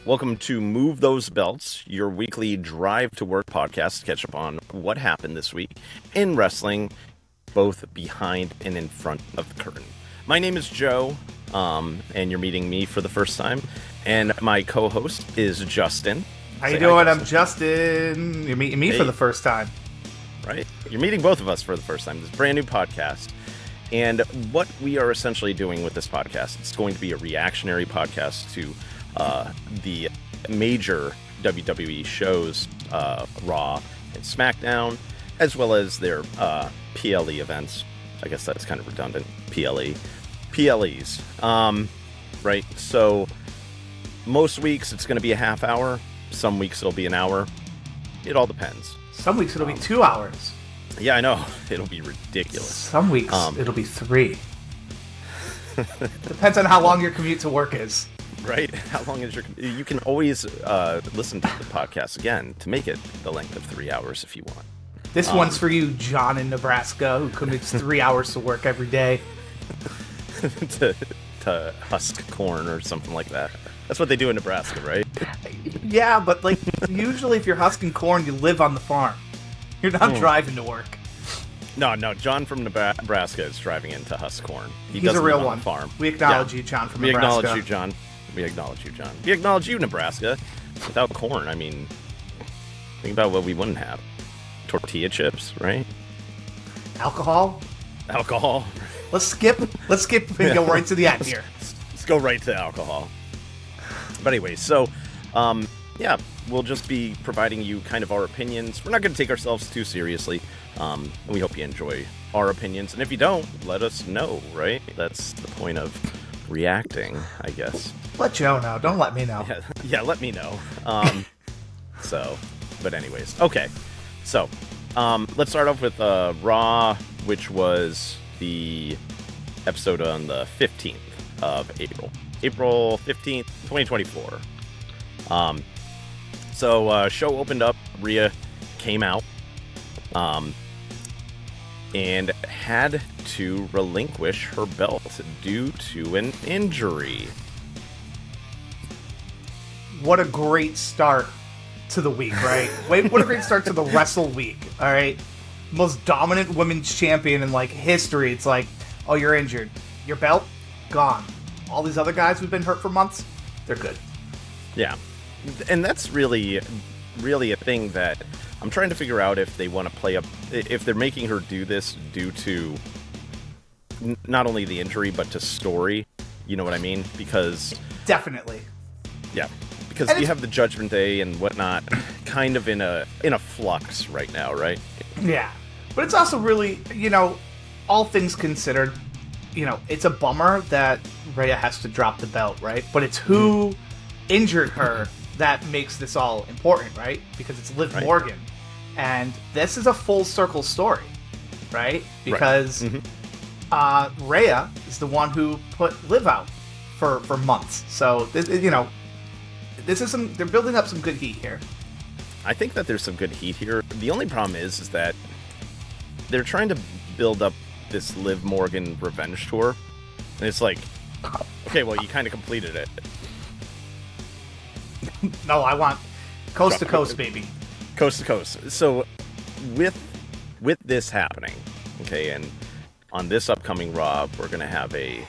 Welcome to Move Those Belts, your weekly drive to work podcast to catch up on what happened this week in wrestling, both behind and in front of the curtain. My name is Joe, and you're meeting me for the first time, and my co-host is Justin. How you doing? I'm Justin. You're meeting me for the first time. Right? You're meeting both of us for the first time. This is a brand new podcast. And what we are essentially doing with this podcast, it's going to be a reactionary podcast to the major WWE shows, Raw and SmackDown, as well as their PLE events. I guess that's kind of redundant. PLEs. Right? So most weeks it's going to be a half hour. Some weeks it'll be an hour. It all depends. Some weeks it'll be 2 hours. Yeah, I know. It'll be ridiculous. Some weeks it'll be 3. Depends on how long your commute to work is. Right? How long is your... You can always listen to the podcast again to make it the length of 3 hours if you want. This one's for you, John in Nebraska, who commutes 3 hours to work every day. to husk corn or something like that. That's what they do in Nebraska, right? Yeah, but like usually if you're husking corn, you live on the farm. You're not driving to work. No, John from Nebraska is driving in to husk corn. He's a real one. Farm. We acknowledge you, John from Nebraska. We acknowledge you, John. We acknowledge you, John. We acknowledge you, Nebraska. Without corn, I mean, think about what we wouldn't have. Tortilla chips, right? Alcohol. Let's skip and go right to the end here. Let's go right to alcohol. But anyway, so, yeah, we'll just be providing you kind of our opinions. We're not going to take ourselves too seriously. We hope you enjoy our opinions. And if you don't, let us know, right? That's the point of reacting, I guess. Let Joe know. Don't let me know. Yeah, let me know. But anyways, okay. So, let's start off with Raw, which was the episode on the 15th of April. April 15th, 2024. So show opened up. Rhea came out and had to relinquish her belt due to an injury. What a great start to the week, right? What a great start to the Wrestle Week, all right? Most dominant women's champion in, like, history. It's like, oh, you're injured. Your belt? Gone. All these other guys who've been hurt for months, they're good. Yeah. And that's really a thing that I'm trying to figure out if they want to play up, if they're making her do this due to not only the injury, but to story. You know what I mean? Because... Definitely. Yeah. Because you have the Judgment Day and whatnot kind of in a flux right now, right? Yeah. But it's also really, all things considered, it's a bummer that Rhea has to drop the belt, right? But it's who injured her that makes this all important, right? Because it's Liv Morgan. And this is a full circle story, right? Because Rhea is the one who put Liv out for months. So, this is they're building up some good heat here. I think that there's some good heat here. The only problem is that they're trying to build up this Liv Morgan revenge tour. And it's like, okay, well, you kind of completed it. No, I want coast to coast, baby. Coast to coast. So with this happening, okay, and on this upcoming Raw, we're going to have a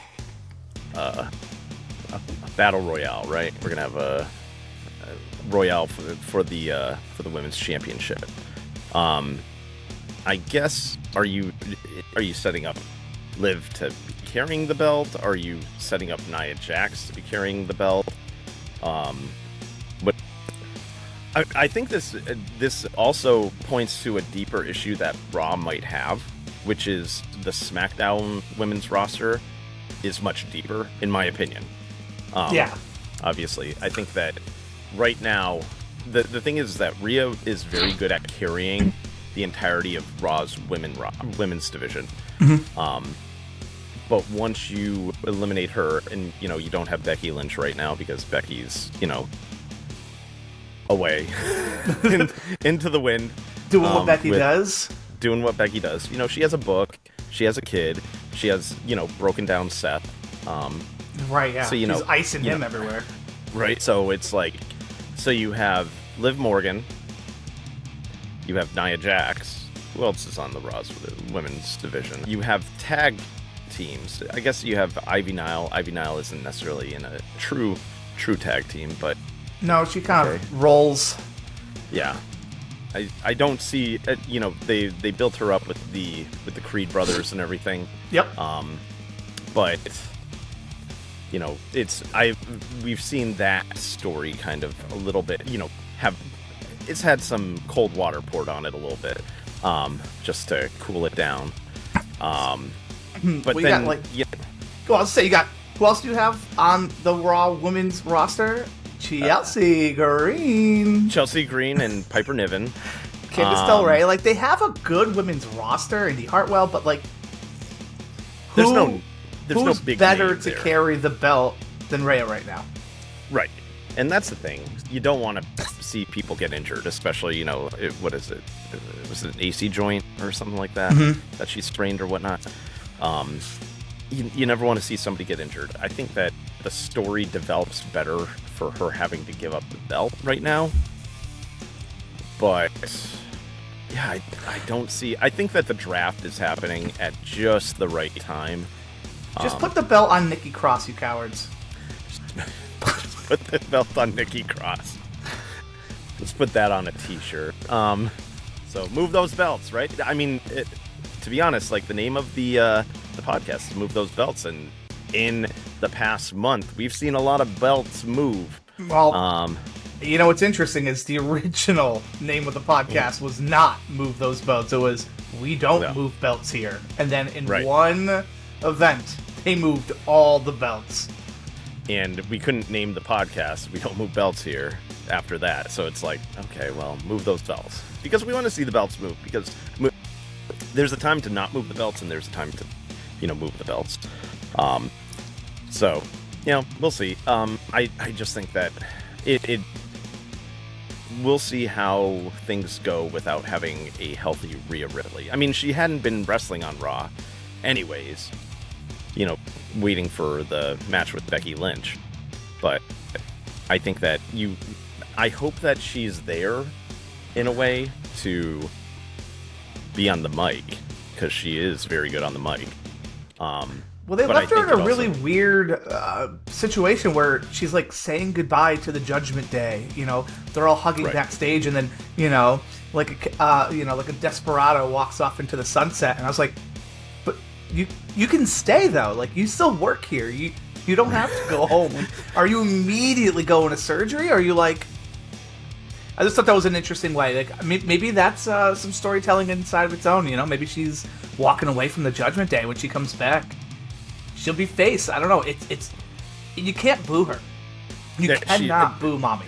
battle royale, right? We're going to have a royale for the women's championship. I guess, are you setting up Liv to be carrying the belt? Are you setting up Nia Jax to be carrying the belt? But I think this also points to a deeper issue that Raw might have, which is the SmackDown women's roster is much deeper, in my opinion. Yeah. Obviously, I think that right now, the thing is that Rhea is very good at carrying the entirety of Raw's women's division. Mm-hmm. But once you eliminate her, and you don't have Becky Lynch right now because Becky's away into the wind, doing what Becky does. Doing what Becky does. She has a book. She has a kid. She has broken down Seth. Right. Yeah. So she's icing him everywhere. right? So it's like, so you have Liv Morgan, you have Nia Jax. Who else is on the Raw's women's division? You have tag teams. I guess you have Ivy Nile. Ivy Nile isn't necessarily in a true tag team, but no, she kind of rolls. Yeah, I don't see. You know, they built her up with the Creed brothers and everything. Yep. But you know, we've seen that story kind of a little bit. You know, it's had some cold water poured on it a little bit, just to cool it down. But we then, got, like, go on, say you got. Who else do you have on the Raw women's roster? Chelsea Green. Chelsea Green and Piper Niven. Candice LeRae. Like, they have a good women's roster, Indy Hartwell, but, like, there's no big better name to there. Carry the belt than Rhea right now? Right. And that's the thing. You don't want to see people get injured, especially, you know, what is it? Was it an AC joint or something like that that she sprained or whatnot? You never want to see somebody get injured. I think that the story develops better for her having to give up the belt right now. But yeah, I don't see. I think that the draft is happening at just the right time. Just put the belt on Nikki Cross, you cowards. Put the belt on Nikki Cross. Let's put that on a t-shirt. So move those belts, right? I mean, to be honest, like, the name of the podcast is Move Those Belts, and in the past month, we've seen a lot of belts move. Well, you know what's interesting is the original name of the podcast was not Move Those Belts. It was We Don't Move Belts Here. And then in one event, they moved all the belts. And we couldn't name the podcast We Don't Move Belts Here after that. So it's like, okay, well, move those belts. Because we want to see the belts move. Because there's a time to not move the belts, and there's a time to, you know, move the belts. So, you know, we'll see. I just think that it we'll see how things go without having a healthy Rhea Ripley. I mean, she hadn't been wrestling on Raw anyways, you know, waiting for the match with Becky Lynch. But I think that I hope that she's there in a way to be on the mic, because she is very good on the mic. Well, they left her in a really weird situation where she's, like, saying goodbye to the Judgment Day. You know, they're all hugging backstage, and then, you know, like a desperado walks off into the sunset. And I was like, but you can stay though. Like, you still work here. You don't have to go home. Are you immediately going to surgery? Or are you like? I just thought that was an interesting way. Like, maybe that's some storytelling inside of its own. You know, maybe she's walking away from the Judgment Day when she comes back. She'll be face. I don't know. It's you can't boo her. You cannot boo mommy.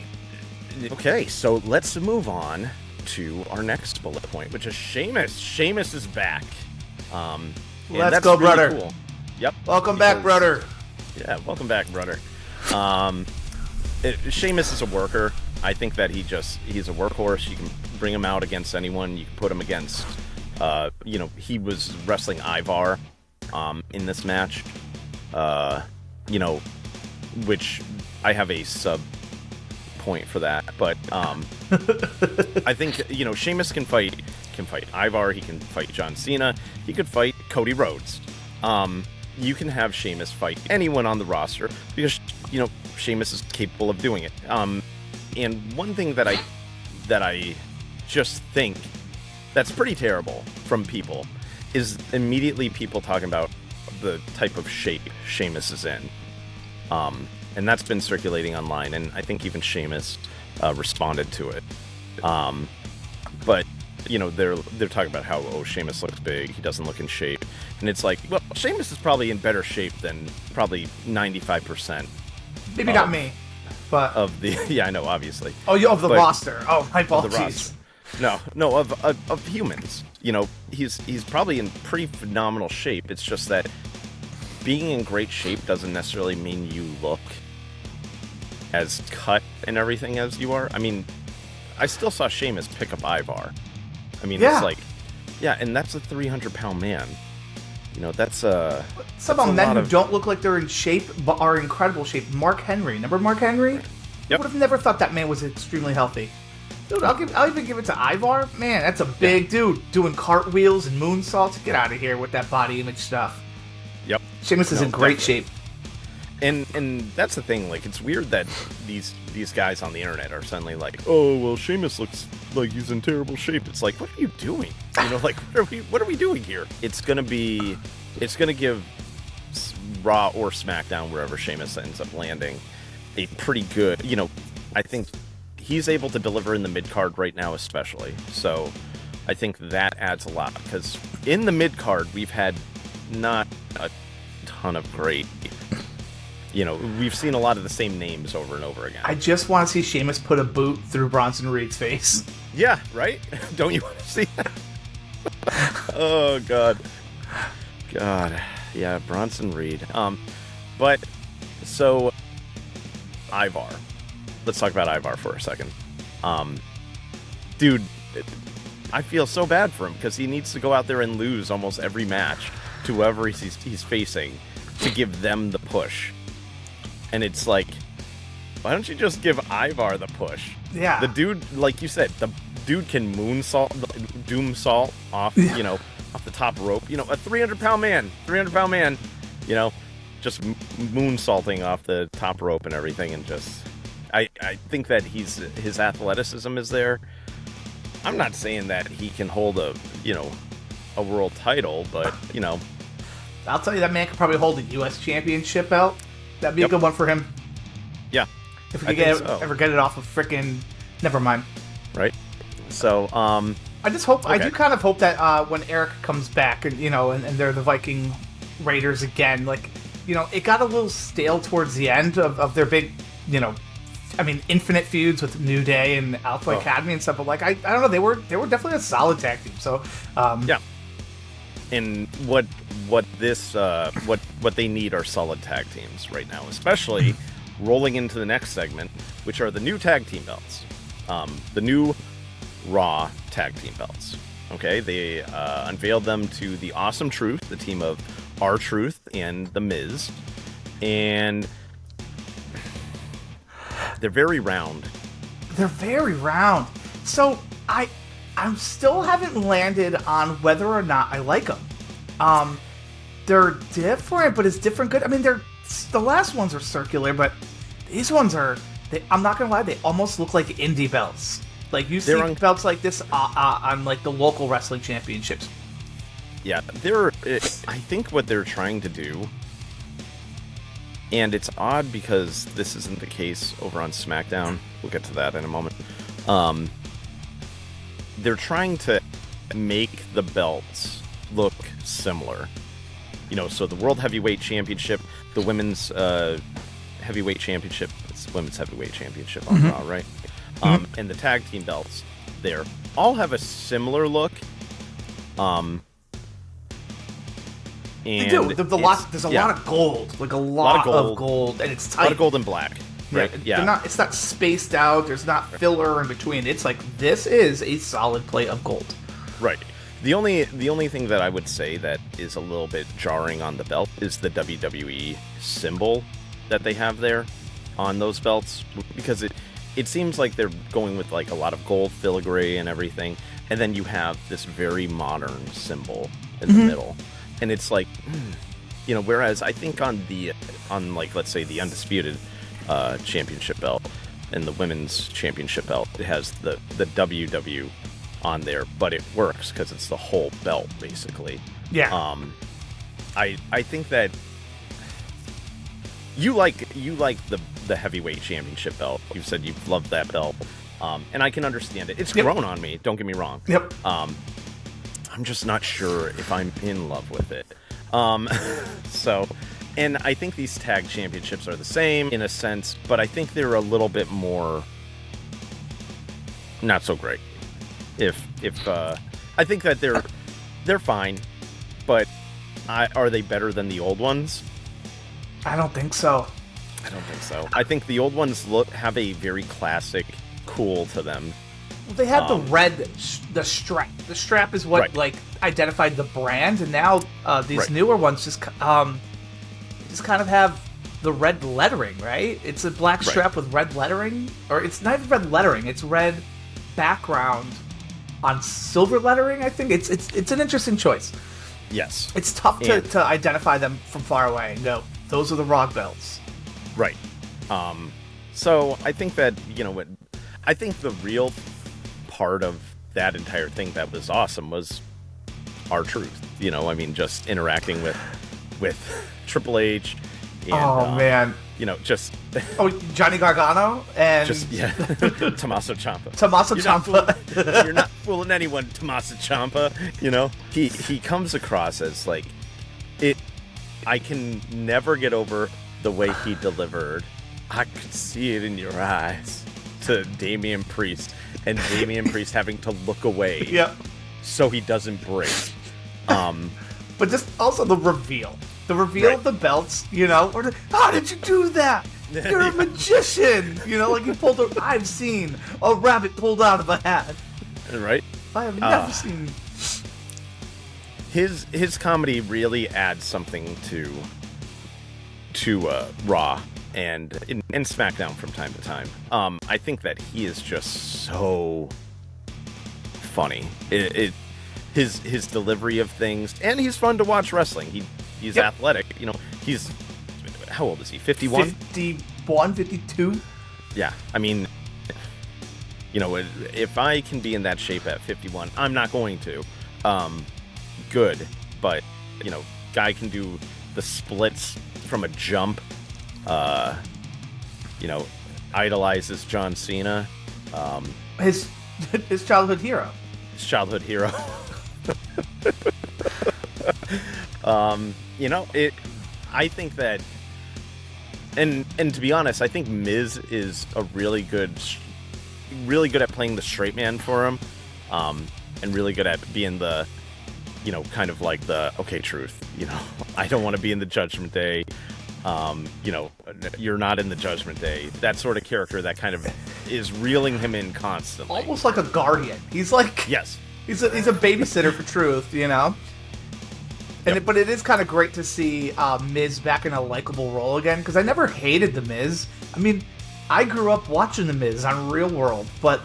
Okay, so let's move on to our next bullet point, which is Sheamus. Sheamus is back. Let's go, really brother. Cool. Yep. Welcome back, brother. Yeah, welcome back, brother. Sheamus is a worker. I think that he's a workhorse. You can bring him out against anyone. You can put him against, you know, he was wrestling Ivar in this match. You know, which I have a sub point for that. But I think, you know, Sheamus can fight Ivar. He can fight John Cena. He could fight Cody Rhodes. You can have Sheamus fight anyone on the roster because, you know, Sheamus is capable of doing it. And one thing that I just think that's pretty terrible from people is immediately people talking about the type of shape Sheamus is in. And that's been circulating online, and I think even Sheamus responded to it. But, you know, they're talking about how, Sheamus looks big, he doesn't look in shape. And it's like, well, Sheamus is probably in better shape than probably 95%. Maybe not me, but of the yeah, I know, obviously. Oh, of the roster. Oh, my apologies. No, of humans. You know, he's probably in pretty phenomenal shape. It's just that being in great shape doesn't necessarily mean you look as cut and everything as you are. I mean, I still saw Sheamus pick up Ivar. I mean, It's like, yeah, and that's a 300-pound man. You know, that's some men who don't look like they're in shape but are in incredible shape. Mark Henry. Remember Mark Henry? Yep. I would have never thought that man was extremely healthy. Dude, I'll even give it to Ivar. Man, that's a big dude doing cartwheels and moonsaults. Get out of here with that body image stuff. Yep. Sheamus is in great shape. And that's the thing, like, it's weird that these guys on the internet are suddenly like, oh, well, Sheamus looks like he's in terrible shape. It's like, what are you doing? You know, like, what are we doing here? It's gonna give Raw or SmackDown, wherever Sheamus ends up landing, a pretty good, you know, I think he's able to deliver in the mid-card right now especially. So I think that adds a lot, because in the mid-card, we've had not a ton of great... You know, we've seen a lot of the same names over and over again. I just want to see Sheamus put a boot through Bronson Reed's face. Yeah, right? Don't you want to see that? Oh, God. God. Yeah, Bronson Reed. But, so, Ivar. Let's talk about Ivar for a second. Dude, I feel so bad for him, because he needs to go out there and lose almost every match to whoever he's facing to give them the push. And it's like, why don't you just give Ivar the push? Yeah. The dude, like you said, the dude can doomsault off, you know, off the top rope. You know, a 300-pound man, you know, just moonsaulting off the top rope and everything. And just, I think that his athleticism is there. I'm not saying that he can hold a world title, but, you know. I'll tell you, that man could probably hold a U.S. championship belt. That'd be a good one for him. Yeah. If we could ever get it off of frickin'... Never mind. Right. So, I just hope... Okay. I do kind of hope that when Eric comes back and, you know, and they're the Viking Raiders again, like, you know, it got a little stale towards the end of their big, you know, I mean, infinite feuds with New Day and Alpha Academy and stuff, but, like, I don't know, they were definitely a solid tag team, so... yeah. And what they need are solid tag teams right now, especially rolling into the next segment, which are the new tag team belts, the new Raw tag team belts. Okay, they unveiled them to the Awesome Truth, the team of R-Truth and The Miz, and they're very round. They're very round. So I still haven't landed on whether or not I like them. They're different, but it's different good. I mean, the last ones are circular, but these ones are... I'm not gonna lie, they almost look like indie belts. Like, you see belts like this on, like, the local wrestling championships. Yeah, I think what they're trying to do, and it's odd because this isn't the case over on SmackDown. We'll get to that in a moment. They're trying to make the belts look similar. You know, so the World Heavyweight Championship, the Women's Heavyweight Championship, it's Women's Heavyweight Championship on Raw, right? And the Tag Team belts there all have a similar look. And they do. There's a lot of gold. Like, a lot of gold. And it's tight. A lot of gold and black. Right? Yeah. It's not spaced out. There's not filler in between. It's like, this is a solid plate of gold. Right. The only thing that I would say that is a little bit jarring on the belt is the WWE symbol that they have there on those belts, because it seems like they're going with, like, a lot of gold filigree and everything, and then you have this very modern symbol in the middle, and it's like, you know, whereas I think on like, let's say the Undisputed championship belt and the Women's championship belt, it has the WW on there, but it works because it's the whole belt basically. Yeah. I think that you like the heavyweight championship belt. You've said you've loved that belt, and I can understand it. It's grown on me. Don't get me wrong. Yep. I'm just not sure if I'm in love with it. So, and I think these tag championships are the same in a sense, but I think they're a little bit more not so great. If I think that they're fine, but are they better than the old ones? I don't think so. I think the old ones have a very classic cool to them. Well, they had the red, the strap. The strap is what like identified the brand, and now these newer ones just kind of have the red lettering, right? It's a black strap with red lettering, or it's not even red lettering. It's red background on silver lettering. I think it's an interesting choice. Yes, it's tough to identify them from far away and go, those are the Raw belts. Right. So I think that, I think the real part of that entire thing that was awesome was R-Truth. Just interacting with Triple H. And, man. Just... Johnny Gargano and... Tommaso Ciampa. Tommaso Ciampa. You're not fooling anyone, Tommaso Ciampa. He comes across as, like... I can never get over the way he delivered. I could see it in your eyes. To Damian Priest. And Damian Priest having to look away. Yep. So he doesn't break. But just also the reveal. The reveal of the belts, or how did you do that? You're a magician! Like you pulled I've seen a rabbit pulled out of a hat. Right? I have never seen... His comedy really adds something to Raw and SmackDown from time to time. I think that he is just so funny. His delivery of things, and he's fun to watch wrestling. He's athletic. He's... How old is he? 51? 51, 52? Yeah. If I can be in that shape at 51, I'm not going to. Good. But, guy can do the splits from a jump. Idolizes John Cena. His childhood hero. His childhood hero. I think that, and to be honest, I think Miz is a really good at playing the straight man for him, and really good at being the, kind of like the, okay, Truth, I don't want to be in the Judgment Day, you're not in the Judgment Day, that sort of character that kind of is reeling him in constantly. Almost like a guardian. He's like... Yes. He's a babysitter for Truth, And but it is kind of great to see Miz back in a likable role again, because I never hated The Miz. I grew up watching The Miz on Real World, but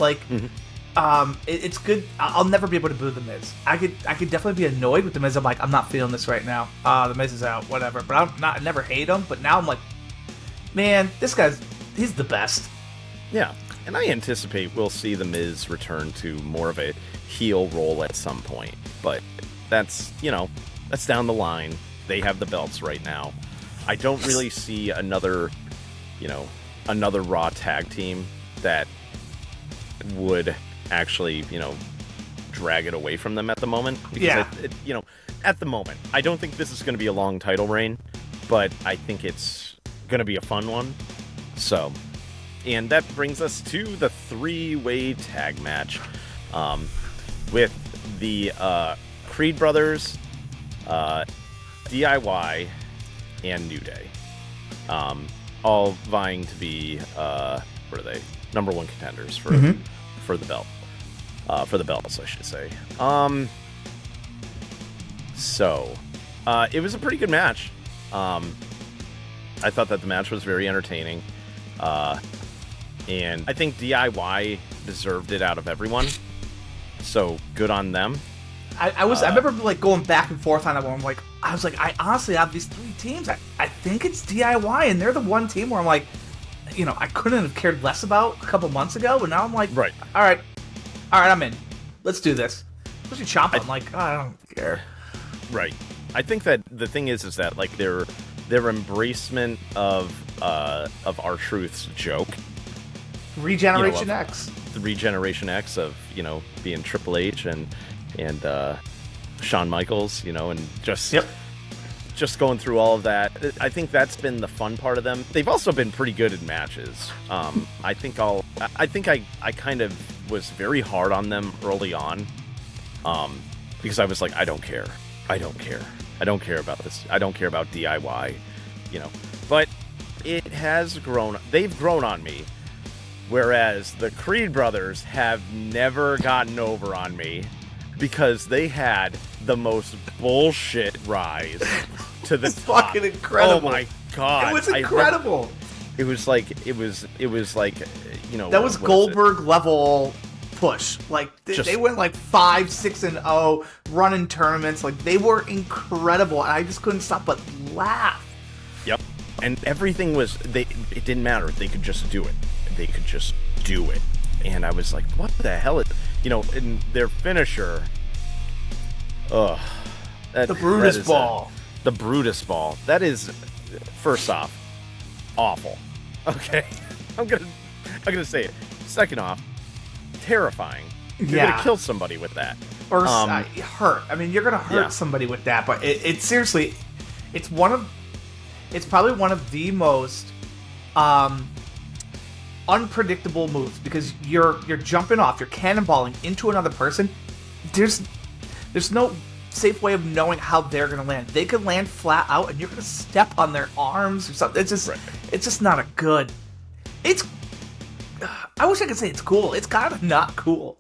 it's good. I'll never be able to boo The Miz. I could definitely be annoyed with The Miz. I'm like, I'm not feeling this right now. The Miz is out, whatever. But I never hate him. But now I'm like, man, he's the best. Yeah, and I anticipate we'll see The Miz return to more of a heel role at some point, but that's down the line. They have the belts right now. I don't really see another Raw tag team that would actually drag it away from them at the moment, because at the moment I don't think this is going to be a long title reign, but I think it's going to be a fun one. So, and that brings us to the 3-way tag match with the Creed brothers, DIY, and New Day, all vying to be what are they? Number one contenders for the belt, for the belts, I should say. So it was a pretty good match. I thought that the match was very entertaining, and I think DIY deserved it out of everyone. So good on them. I remember going back and forth on that one. I was like, I honestly have these 3 teams. I think it's DIY, and they're the one team where I'm like, I couldn't have cared less about a couple months ago, but now I'm like, right, all right, I'm in. Let's do this. Especially Ciampa, I'm like, I don't care. Right. I think that the thing is that their embracement of R-Truth's joke, Regeneration X. The Regeneration X of being Triple H and Shawn Michaels, and just going through all of that. I think that's been the fun part of them. They've also been pretty good in matches. I think I kind of was very hard on them early on, because I was like, I don't care about this. I don't care about DIY, But it has grown. They've grown on me. Whereas the Creed brothers have never gotten over on me, because they had the most bullshit rise to the top. Fucking incredible. Oh my God. It was incredible. It was like, you know. That was what Goldberg level push. Like, they went like 5-6-0, running tournaments. Like, they were incredible. And I just couldn't stop but laugh. Yep. And everything was, it didn't matter. They could just do it. They could just do it. And I was like, what the hell? You know, in their finisher, the Brutus Ball. The Brutus Ball. That is, first off, awful. Okay? I'm gonna say it. Second off, terrifying. You're gonna kill somebody with that. Or hurt. I mean, you're gonna hurt somebody with that, but it seriously, it's probably one of the most unpredictable moves, because you're jumping off, you're cannonballing into another person. There's no safe way of knowing how they're gonna land. They could land flat out, and you're gonna step on their arms or something. It's just not a good. I wish I could say it's cool. It's kind of not cool.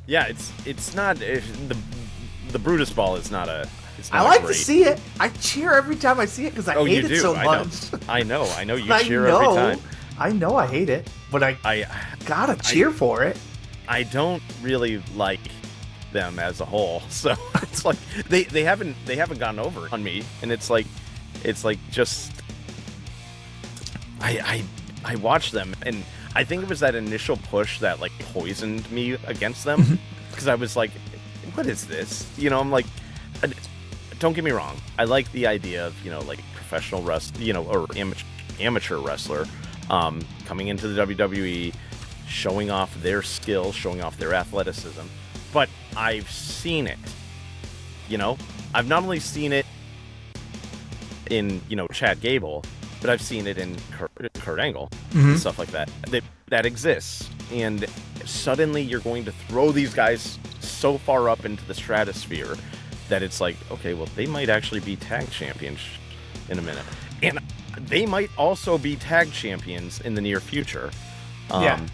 Yeah, it's not the Brutus Ball is not a. I like to see it. I cheer every time I see it because I hate it so much. I know. You cheer every time. I know I hate it, but I gotta cheer for it. I don't really like them as a whole, so it's like they haven't gotten over on me, and it's like just I watch them, and I think it was that initial push that like poisoned me against them, because I was like, what is this? You know, I'm like, don't get me wrong, I like the idea of, you know, like professional or amateur wrestler coming into the WWE, showing off their skill, showing off their athleticism. But I've seen it. You know, I've not only seen it in, you know, Chad Gable, but I've seen it in Kurt Angle and stuff like that. That exists. And suddenly you're going to throw these guys so far up into the stratosphere that it's like, okay, well, they might actually be tag champions in a minute. And they might also be tag champions in the near future. I'm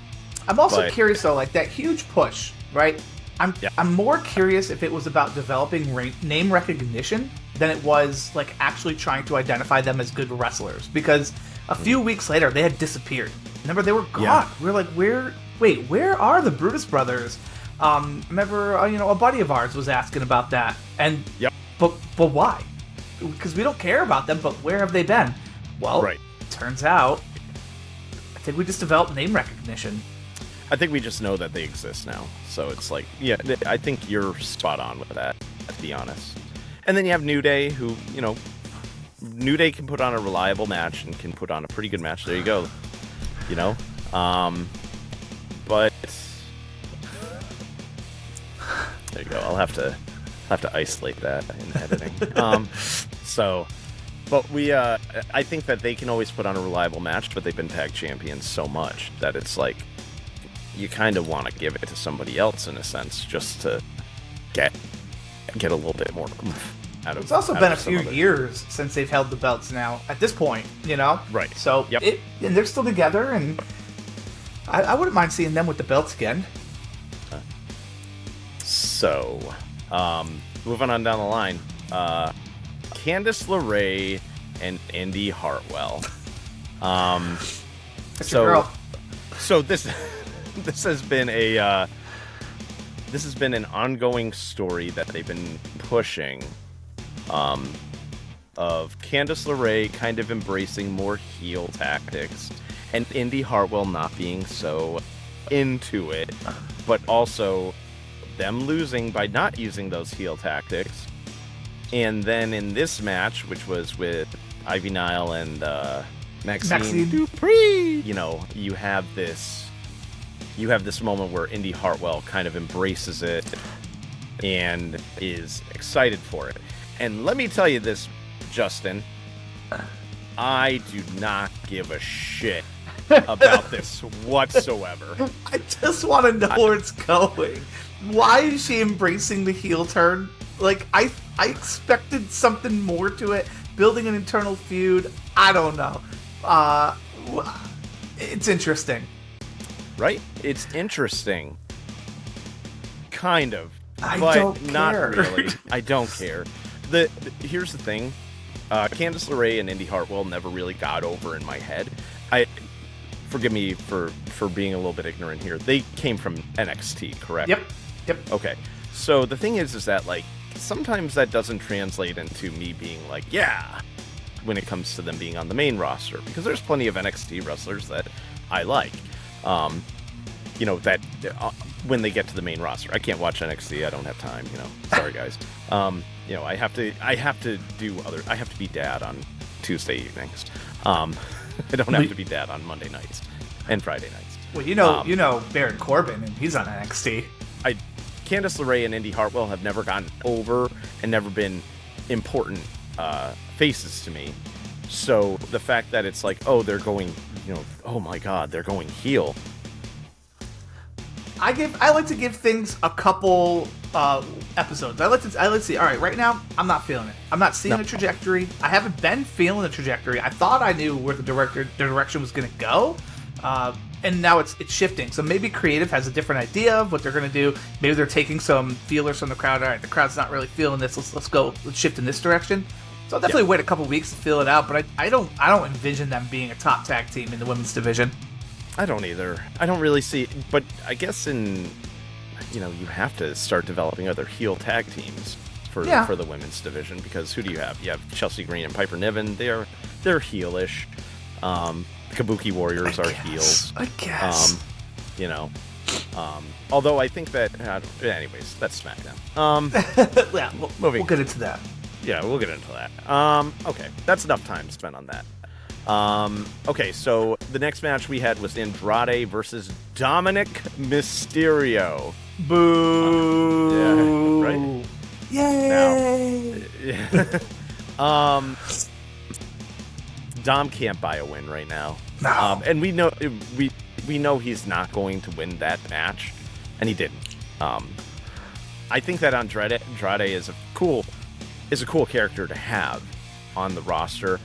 also curious, though, like that huge push, right? I'm more curious if it was about developing name recognition than it was like actually trying to identify them as good wrestlers. Because a few weeks later, they had disappeared. Remember, they were gone. Yeah. We were like, where are the Brutus brothers? Remember, a buddy of ours was asking about that. And but why? Because we don't care about them, but where have they been? Well, turns out, I think we just developed name recognition. I think we just know that they exist now. So it's like, yeah, I think you're spot on with that, to be honest. And then you have New Day, who, you know, New Day can put on a reliable match and can put on a pretty good match. There you go. You know? But there you go. I'll have to isolate that in editing. But I think that they can always put on a reliable match, but they've been tag champions so much that it's like, you kind of want to give it to somebody else in a sense, just to get a little bit more out of. It's also been a few years since they've held the belts now. At this point, you know, right? So and they're still together, and I wouldn't mind seeing them with the belts again. So, moving on down the line, Candice LeRae and Indy Hartwell. That's your girl. So this has been an ongoing story that they've been pushing, of Candice LeRae kind of embracing more heel tactics, and Indy Hartwell not being so into it, but also them losing by not using those heel tactics. And then in this match, which was with Ivy Nile and Maxine Dupree, you know, you have this moment where Indy Hartwell kind of embraces it and is excited for it. And let me tell you this, Justin, I do not give a shit about this whatsoever. I just want to know where it's going. Why is she embracing the heel turn? Like, I expected something more to it, building an internal feud. I don't know. It's interesting. Right? It's interesting. Kind of. I but don't not care. really. I don't care. Here's the thing. Candice LeRae and Indy Hartwell never really got over in my head. Forgive me for being a little bit ignorant here. They came from NXT, correct? Yep. Okay. So the thing is that, like, sometimes that doesn't translate into me being like, yeah, when it comes to them being on the main roster, because there's plenty of NXT wrestlers that I like. That when they get to the main roster, I can't watch NXT. I don't have time. Sorry guys. I have to be dad on Tuesday evenings. I don't have to be dad on Monday nights and Friday nights. Well, Baron Corbin, and he's on NXT. Candice LeRae and Indy Hartwell have never gotten over and never been important faces to me. So the fact that it's like, oh, they're going, oh my God, they're going heel. I like to give things a couple episodes. I like to see. All right, right now I'm not feeling it. I'm not seeing the trajectory. I haven't been feeling the trajectory. I thought I knew where the direction was going to go, and now it's shifting. So maybe creative has a different idea of what they're going to do. Maybe they're taking some feelers from the crowd. All right, the crowd's not really feeling this. Let's shift in this direction. So I'll definitely wait a couple weeks to feel it out. But I don't envision them being a top tag team in the women's division. I don't either. I don't really see, but I guess you have to start developing other heel tag teams for the women's division, because who do you have? You have Chelsea Green and Piper Niven. They're heelish. Kabuki Warriors are heels. I guess. Although I think that, anyways, that's SmackDown. Yeah, we'll get into that. Yeah, we'll get into that. Okay, that's enough time spent on that. Okay, so the next match we had was Andrade versus Dominic Mysterio. Boo! Right? Yay! Now, Dom can't buy a win right now. No. And we know he's not going to win that match, and he didn't. I think that Andrade is a cool character to have on the roster.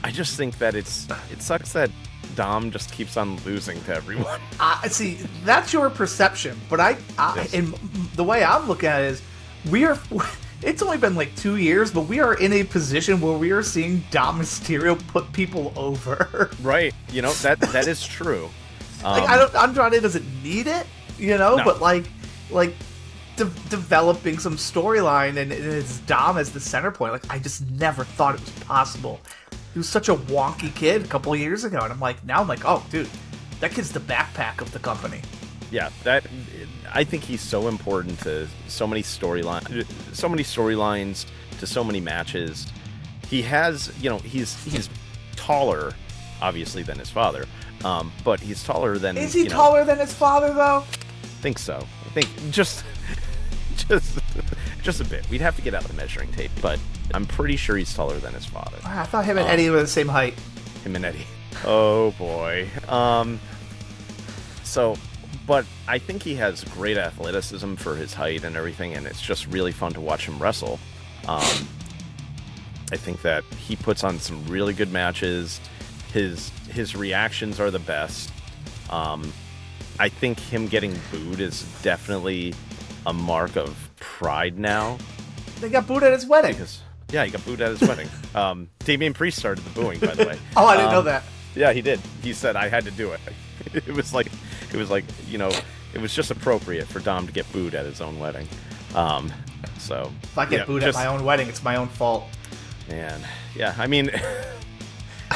I just think that it sucks that Dom just keeps on losing to everyone. See, that's your perception, but Yes. and the way I'm looking at it is, it's only been like 2 years, but we are in a position where we are seeing Dom Mysterio put people over. Right. That is true. Andrade doesn't need it, No. but like developing some storyline and it's Dom as the center point. Like, I just never thought it was possible. He was such a wonky kid a couple of years ago, and I'm like, oh, dude, that kid's the backpack of the company. Yeah, I think he's so important to so many storylines, to so many matches. He has, he's taller, obviously, than his father, but he's taller than. Is he taller than his father, though? I think so. I think just a bit. We'd have to get out the measuring tape, but I'm pretty sure he's taller than his father. I thought him and Eddie were the same height. Him and Eddie. Oh boy. But I think he has great athleticism for his height and everything, and it's just really fun to watch him wrestle. I think that he puts on some really good matches. His reactions are the best. I think him getting booed is definitely a mark of pride now. They got booed at his wedding. He got booed at his wedding. Damian Priest started the booing, by the way. Oh, I didn't know that. Yeah, he did. He said, I had to do it. It was like, it was just appropriate for Dom to get booed at his own wedding. So if I get booed at my own wedding, it's my own fault. And yeah, I mean,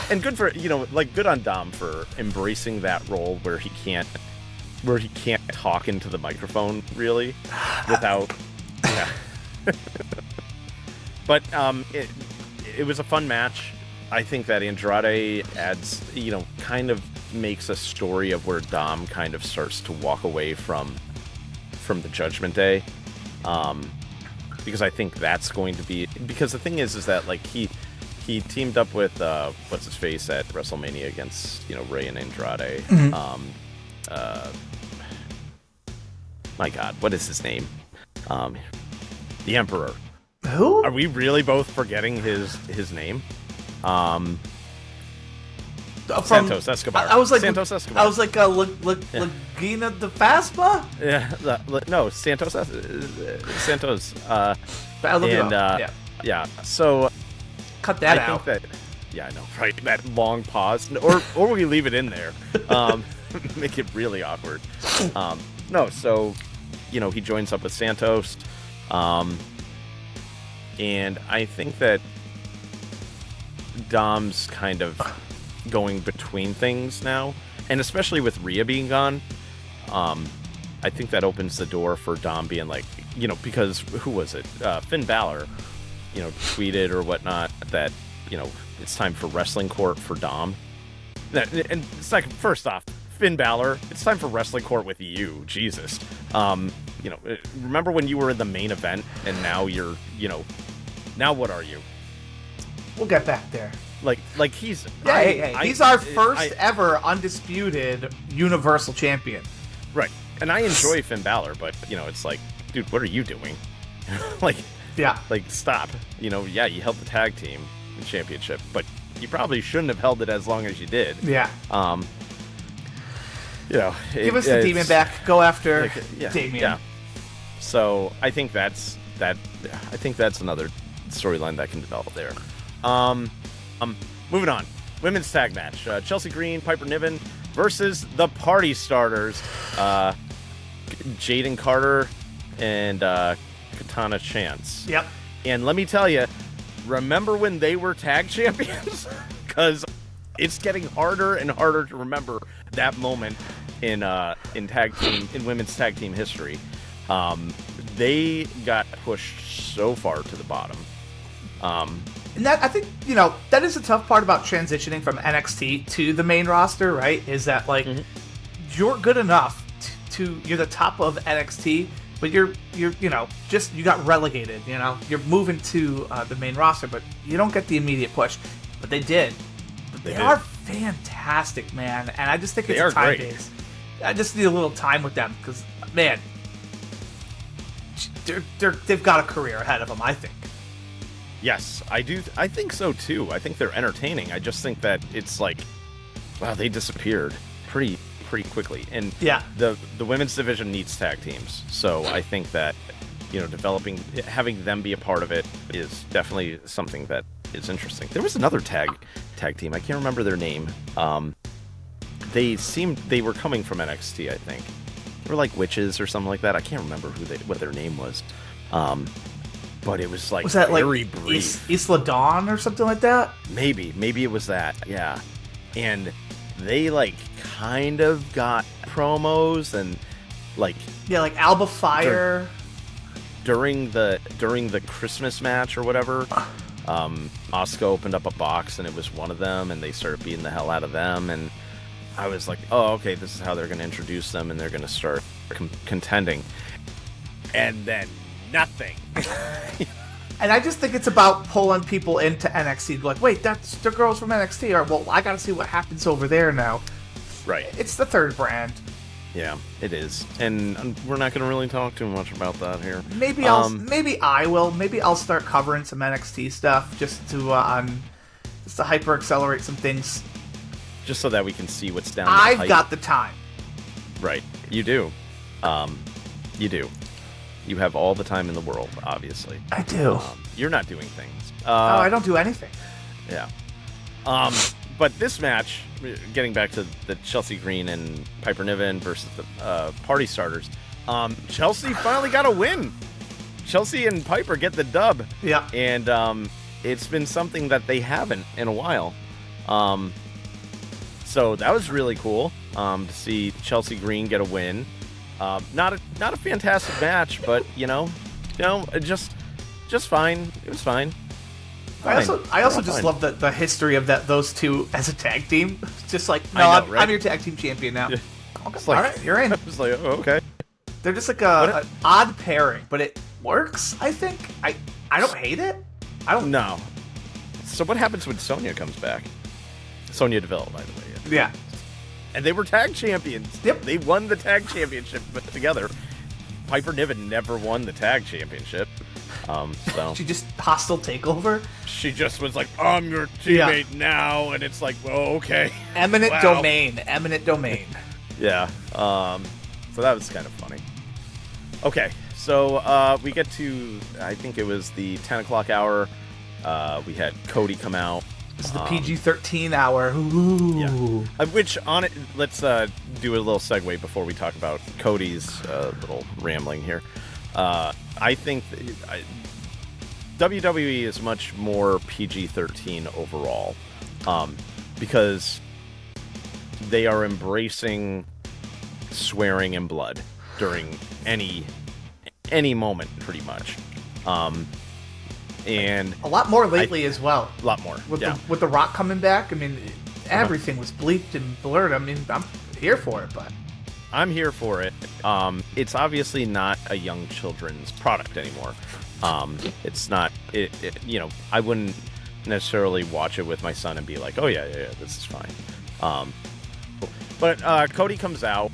and good for, good on Dom for embracing that role where he can't talk into the microphone really without, yeah. But it was a fun match. I think that Andrade adds, kind of makes a story of where Dom kind of starts to walk away from the Judgment Day. Because I think that's going to be, because the thing is that like he teamed up with what's his face at WrestleMania against Rey and Andrade. Mm-hmm. My God, what is his name? The Emperor. Who? Are we really both forgetting his name? Santos Escobar. I was like Santos Escobar. I was like Lagina de Fasma? Yeah, no, Santos. Yeah. Yeah. So Cut that I out. think that, yeah, I know, right? That long pause, or we leave it in there, make it really awkward. No, so he joins up with Santos, and I think that Dom's kind of going between things now, and especially with Rhea being gone, I think that opens the door for Dom being like, because who was it? Finn Balor, tweeted or whatnot that, it's time for wrestling court for Dom. And second, first off, Finn Balor, it's time for wrestling court with you, Jesus. Remember when you were in the main event and now you're, now what are you? We'll get back there. Like he's... he's our first ever undisputed Universal Champion. Right. And I enjoy Finn Balor, but, it's like, dude, what are you doing? Stop. You held the tag team championship, but you probably shouldn't have held it as long as you did. Yeah. Give us the demon back. Go after Damien. Yeah. So I think that's another storyline that can develop there. Moving on. Women's tag match. Chelsea Green, Piper Niven versus the Party Starters. Jaden Carter and Katana Chance. Yep. And let me tell you, remember when they were tag champions? Because it's getting harder and harder to remember that moment in women's tag team history. They got pushed so far to the bottom. And that, I think, that is a tough part about transitioning from NXT to the main roster, right? Is that, you're good enough you're the top of NXT, but you're you got relegated, You're moving to the main roster, but you don't get the immediate push. But they did. But they are fantastic, man. And I just think it's time days. I just need a little time with them because, man, they've got a career ahead of them, I think. Yes, I do. I think so too. I think they're entertaining. I just think that it's like, wow, they disappeared pretty quickly. And the women's division needs tag teams. So I think that, having them be a part of it is definitely something that is interesting. There was another tag team. I can't remember their name. They were coming from NXT, I think. They were like witches or something like that. I can't remember what their name was. But it was that very like brief. Isla Dawn or something like that? Maybe it was that. Yeah. And they kind of got promos and like Alba Fire during the Christmas match or whatever. Asuka opened up a box and it was one of them, and they started beating the hell out of them, and I was like, oh, okay, this is how they're going to introduce them, and they're going to start contending, and then nothing. And I just think it's about pulling people into NXT. Like, wait, that's the girls from NXT. Or, well, I got to see what happens over there now. Right. It's the third brand. Yeah, it is. And we're not going to really talk too much about that here. Maybe I will. Maybe I'll start covering some NXT stuff just to hyper accelerate some things. Just so that we can see what's down. I've got the time. Right. You do. You do. You have all the time in the world, obviously. I do. You're not doing things. I don't do anything. Yeah. But this match, getting back to the Chelsea Green and Piper Niven versus the Party Starters, Chelsea finally got a win. Chelsea and Piper get the dub. Yeah. And it's been something that they haven't in a while. So that was really cool to see Chelsea Green get a win. Not a fantastic match, but just fine. It was fine. I also just love the history of those two as a tag team. Just like, I'm your tag team champion now. Yeah. Okay, all right, you're in. I was like, oh, okay. They're just like an odd pairing, but it works. I think. I don't hate it. I don't know. So what happens when Sonya comes back? Sonya Deville, by the way. Yeah. And they were tag champions. Yep. They won the tag championship together. Piper Niven never won the tag championship. So she just hostile takeover. She just was like, I'm your teammate now, and it's like, well, okay. Eminent domain. Yeah. So that was kind of funny. Okay, so we get to, I think it was the 10 o'clock hour We had Cody come out. This is the PG-13 hour. Ooh. Yeah. Which on it, let's do a little segue before we talk about Cody's little rambling here. I think WWE is much more PG-13 overall, because they are embracing swearing and blood during any moment, pretty much. And a lot more lately as well. A lot more. With the Rock coming back, I mean, everything was bleeped and blurred. I mean, I'm here for it, but I'm here for it. It's obviously not a young children's product anymore. It's not. I wouldn't necessarily watch it with my son and be like, "Oh yeah, this is fine." But Cody comes out.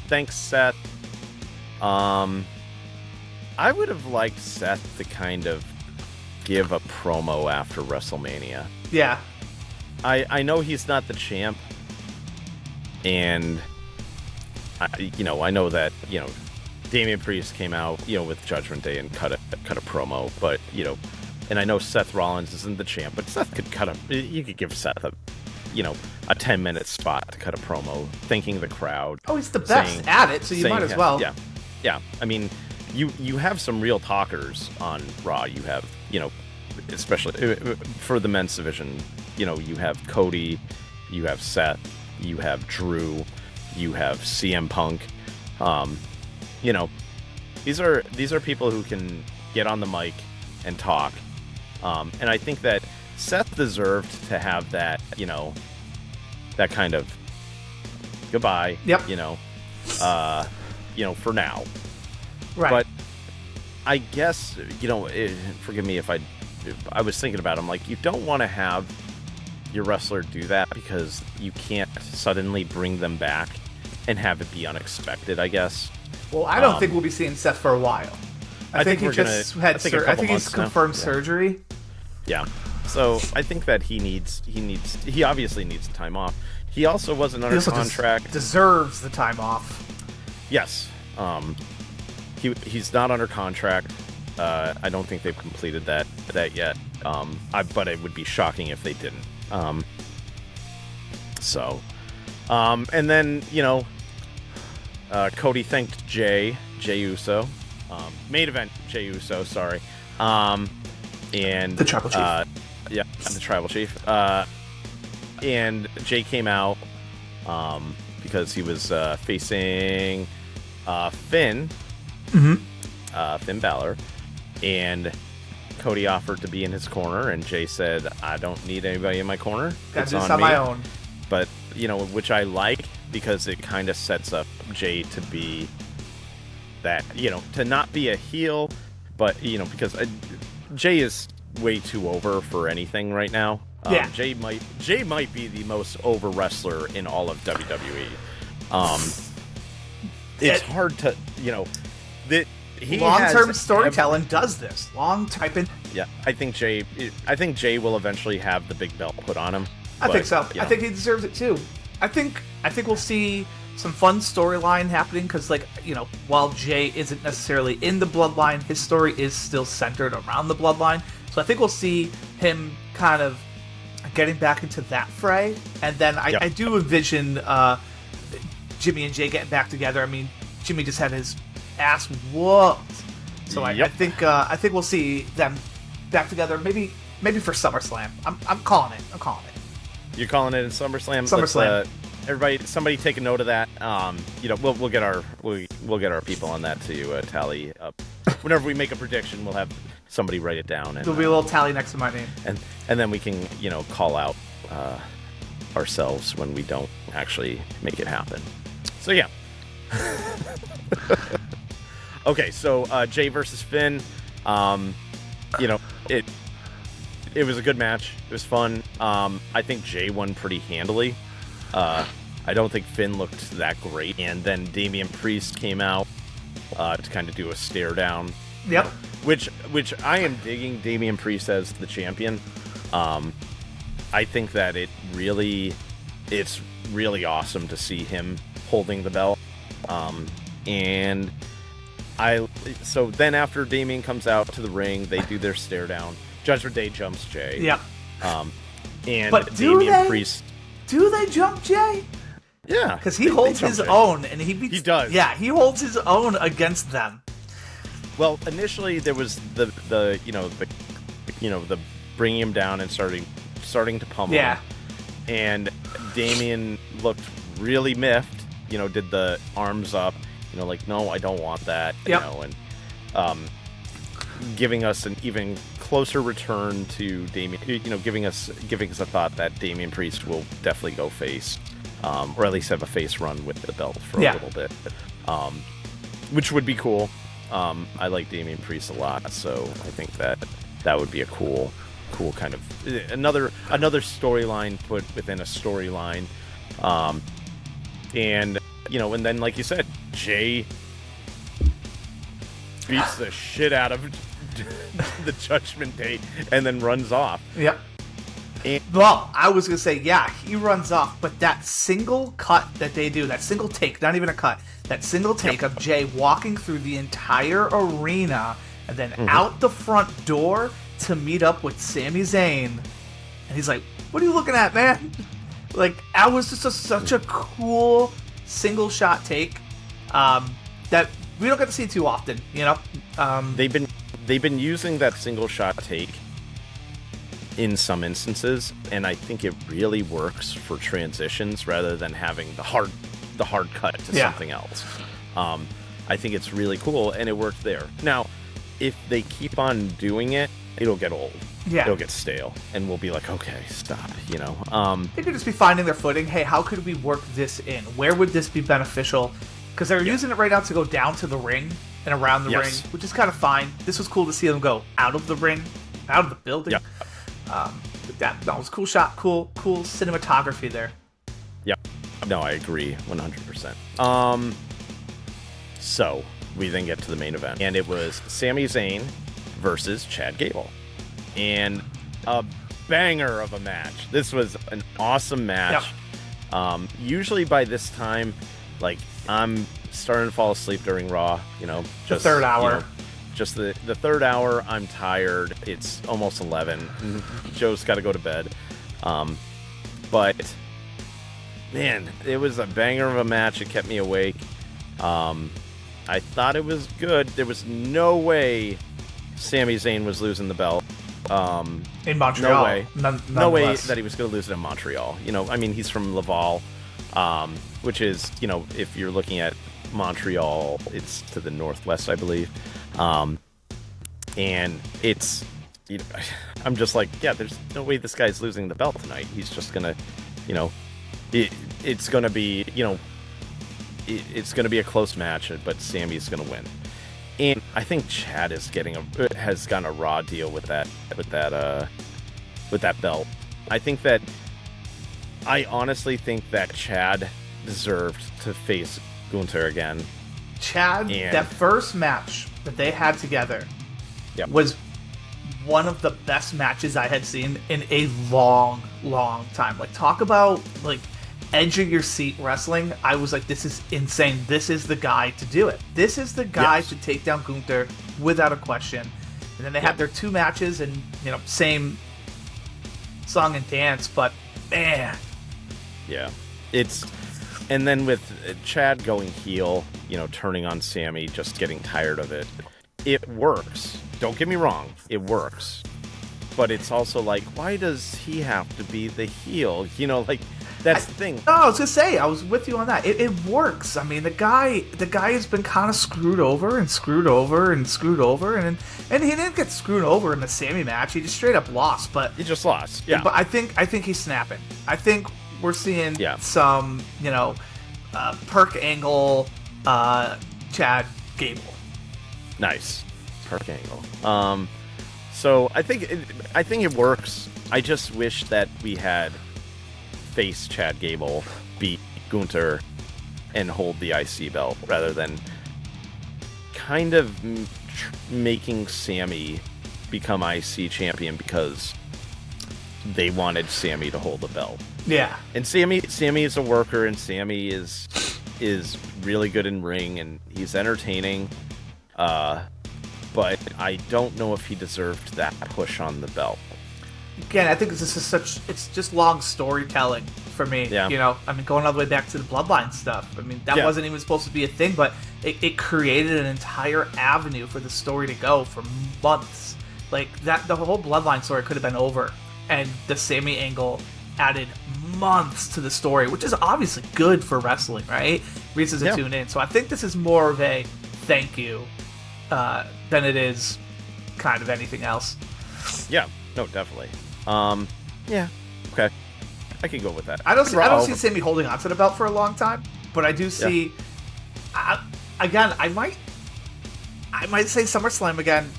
Thanks, Seth. I would have liked Seth to kind of give a promo after WrestleMania. Yeah. I know he's not the champ, and I know that Damian Priest came out with Judgment Day and cut a promo, but and I know Seth Rollins isn't the champ, but Seth could you could give Seth a 10-minute spot to cut a promo, thanking the crowd. Oh, he's the best at it, so you might as well. Yeah. I mean, you have some real talkers on Raw. You have, especially for the men's division, you have Cody, you have Seth, you have Drew, you have CM Punk. These are people who can get on the mic and talk. And I think that Seth deserved to have that, that kind of goodbye. Yep. For now. Right. But I guess, forgive me if I was thinking about it. I'm like, you don't want to have your wrestler do that because you can't suddenly bring them back and have it be unexpected, I guess. Well, I don't think we'll be seeing Seth for a while. I think he's confirmed surgery. Yeah. So I think that he obviously needs time off. He also wasn't under contract. Deserves the time off. Yes. He's not under contract. I don't think they've completed that yet. But it would be shocking if they didn't. And then Cody thanked Jay Uso, main event Jay Uso. Sorry. And the Tribal Chief. The Tribal Chief. And Jay came out because he was facing Finn. Mm-hmm. Finn Balor, and Cody offered to be in his corner, and Jay said, "I don't need anybody in my corner. Got to do this on my own." But which I like because it kind of sets up Jay to be that to not be a heel, but because Jay is way too over for anything right now. Yeah. Jay might be the most over wrestler in all of WWE. It's hard to that he long-term storytelling does this. Yeah, I think Jay will eventually have the big belt put on him. I think so. I think he deserves it too. I think we'll see some fun storyline happening because, while Jay isn't necessarily in the bloodline, his story is still centered around the bloodline. So I think we'll see him kind of getting back into that fray, and then I do envision Jimmy and Jay getting back together. I mean, Jimmy just had his ass whooped, so I think we'll see them back together. Maybe for SummerSlam. I'm calling it. You're calling it in SummerSlam. SummerSlam. Everybody, somebody take a note of that. We'll get our people on that to tally up. Whenever we make a prediction, we'll have somebody write it down. And there'll be a little tally next to my name. And then we can call out ourselves when we don't actually make it happen. So yeah. Okay, so Jay versus Finn. It was a good match. It was fun. I think Jay won pretty handily. I don't think Finn looked that great. And then Damian Priest came out to kind of do a stare down. Yep. Which I am digging Damian Priest as the champion. I think that it's really awesome to see him holding the belt. So then after Damian comes out to the ring, they do their stare down. Judgment Day jumps Jay. Yep. And But Damian Priest. Do they jump Jay? Yeah, because he holds his own, and he beats. He does. Yeah, he holds his own against them. Well, initially there was the bringing him down and starting to pummel. Yeah. Him. And Damian looked really miffed. Did the arms up. Like, no, I don't want that. Yep. And giving us an even closer return to Damian. Giving us a thought that Damian Priest will definitely go face. Or at least have a face run with the belt for a little bit, which would be cool. I like Damian Priest a lot, so I think that would be a cool kind of another storyline put within a storyline, and and then like you said, Jay beats the shit out of the Judgment Day and then runs off. Yep. Well, I was going to say, yeah, he runs off, but that single cut that they do, that single take, not even a cut, that single take of Jay walking through the entire arena and then out the front door to meet up with Sami Zayn. And he's like, what are you looking at, man? Like, that was just such a cool single shot take that we don't get to see too often, They've been using that single shot take in some instances, and I think it really works for transitions rather than having the hard cut to something else. I think it's really cool, and it worked there. Now, if they keep on doing it, it'll get old. Yeah. It'll get stale, and we'll be like, okay, stop, They could just be finding their footing. Hey, how could we work this in? Where would this be beneficial? Because they're using it right now to go down to the ring and around the ring, which is kind of fine. This was cool to see them go out of the ring, out of the building. Yep. That was a cool shot, cool cinematography there. Yep. No, I agree 100%. So we then get to the main event, and it was Sami Zayn versus Chad Gable, and a banger of a match. This was an awesome match. Yep. Usually by this time, like, I'm starting to fall asleep during Raw. Just the third hour. Just the third hour, I'm tired. It's almost 11. Joe's got to go to bed. But, man, it was a banger of a match. It kept me awake. I thought it was good. There was no way Sami Zayn was losing the belt. In Montreal. No way. No way that he was going to lose it in Montreal. He's from Laval, which is, if you're looking at Montreal, it's to the northwest, I believe. And it's, I'm just like, yeah, there's no way this guy's losing the belt tonight. He's just gonna, it's gonna be, it's gonna be a close match, but Sammy's gonna win. And I think Chad is has gotten a Raw deal with that belt. I honestly think that Chad deserved to face Gunther again. Chad, that first match that they had together was one of the best matches I had seen in a long time. Like, talk about, like, edge of your seat wrestling. I was like, this is insane. This is the guy to do it. This is the guy to take down Gunther without a question. And then they had their two matches and, same song and dance, but man. Yeah. And then with Chad going heel, turning on Sammy, just getting tired of it. It works. Don't get me wrong. It works. But it's also like, why does he have to be the heel? That's the thing. No, I was gonna say, I was with you on that. It works. I mean, the guy has been kind of screwed over, and he didn't get screwed over in the Sammy match. He just straight up lost. But he just lost. Yeah. But I think he's snapping. I think we're seeing some, Perk Angle, Chad Gable. Nice, Perk Angle. So I think it works. I just wish that we had face Chad Gable, beat Gunther, and hold the IC belt rather than kind of making Sammy become IC champion because they wanted Sammy to hold the belt. Yeah. And Sammy is a worker, and Sammy is really good in ring, and he's entertaining. but I don't know if he deserved that push on the belt. Again, I think this is it's just long storytelling for me. Yeah. You know, I mean, going all the way back to the Bloodline stuff. I mean, that wasn't even supposed to be a thing, but it created an entire avenue for the story to go for months. Like, the whole Bloodline story could have been over, and the Sami angle added months to the story, which is obviously good for wrestling, right? Reasons to tune in. So I think this is more of a thank you than it is kind of anything else. Yeah, no, definitely. Yeah, okay, I can go with that. I don't see Sami holding on to the belt for a long time, but I do see. Again, I might say SummerSlam again.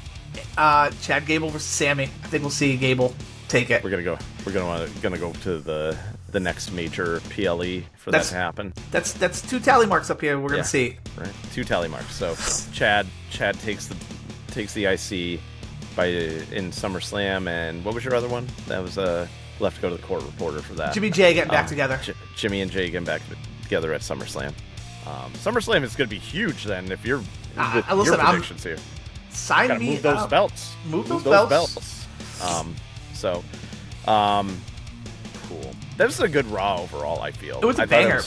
Chad Gable versus Sami. I think we'll see Gable take it. We're gonna go to the next major PLE for that to happen. That's 2 tally marks up here. We're gonna see. Right, 2 tally marks. So Chad takes the IC in SummerSlam, and what was your other one? That was we'll have to go to the court reporter for that. Jimmy J getting back together. Jimmy and Jay getting back together at SummerSlam. SummerSlam is going to be huge then if you're with your predictions here. Sign gotta me move those up. belts. Move those belts. Cool. That was a good Raw overall, I feel. It was a banger.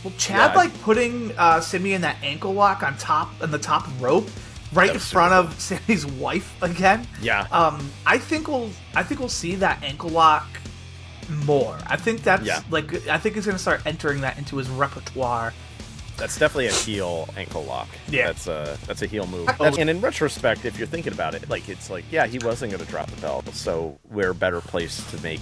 Well, Chad putting Sami in that ankle lock on the top rope, right in front of Sami's wife again. Yeah. I think we'll see that ankle lock more. I think that's I think he's gonna start entering that into his repertoire. That's definitely a heel ankle lock. Yeah. That's a heel move. And in retrospect, if you're thinking about it, like it's like, yeah, he wasn't going to drop the belt, so we're better placed to make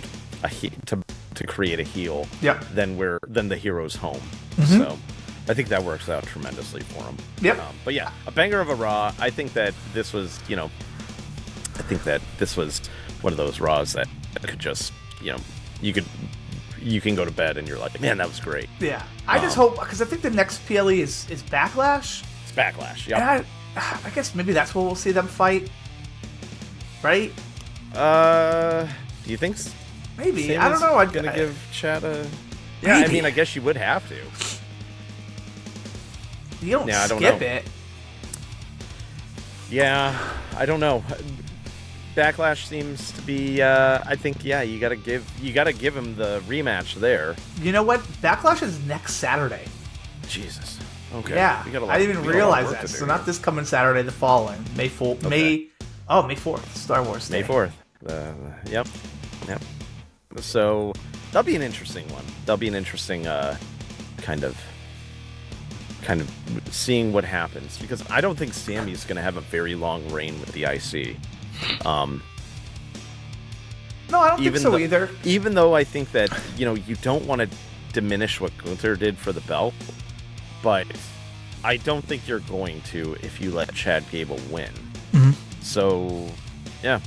to create a heel than the hero's home. Mm-hmm. So I think that works out tremendously for him. Yep. But yeah, a banger of a Raw. I think that this was, one of those Raws that could just, you can go to bed and you're like, man, that was great. Yeah. I just hope, because I think the next PLE is Backlash. It's Backlash, yeah. And I guess maybe that's where we'll see them fight. Right? Do you think? Maybe. Sami's I don't know. I'm going to give Chad a... Yeah, I mean, I guess you would have to. You don't skip know. it. Yeah, I don't know. Backlash seems to be. I think you gotta give him the rematch there. You know what? Backlash is next Saturday. Jesus. Okay. Yeah. I didn't even realize that. So not this coming Saturday, the following May 4th. Okay. May 4th. Star Wars Day. May 4th. Yep. So that'll be an interesting one. That'll be an interesting kind of seeing what happens, because I don't think Sami's going to have a very long reign with the IC. No, I don't think so either. Even though I think that, you don't want to diminish what Gunther did for the belt, but I don't think you're going to if you let Chad Gable win. Mm-hmm. So, yeah.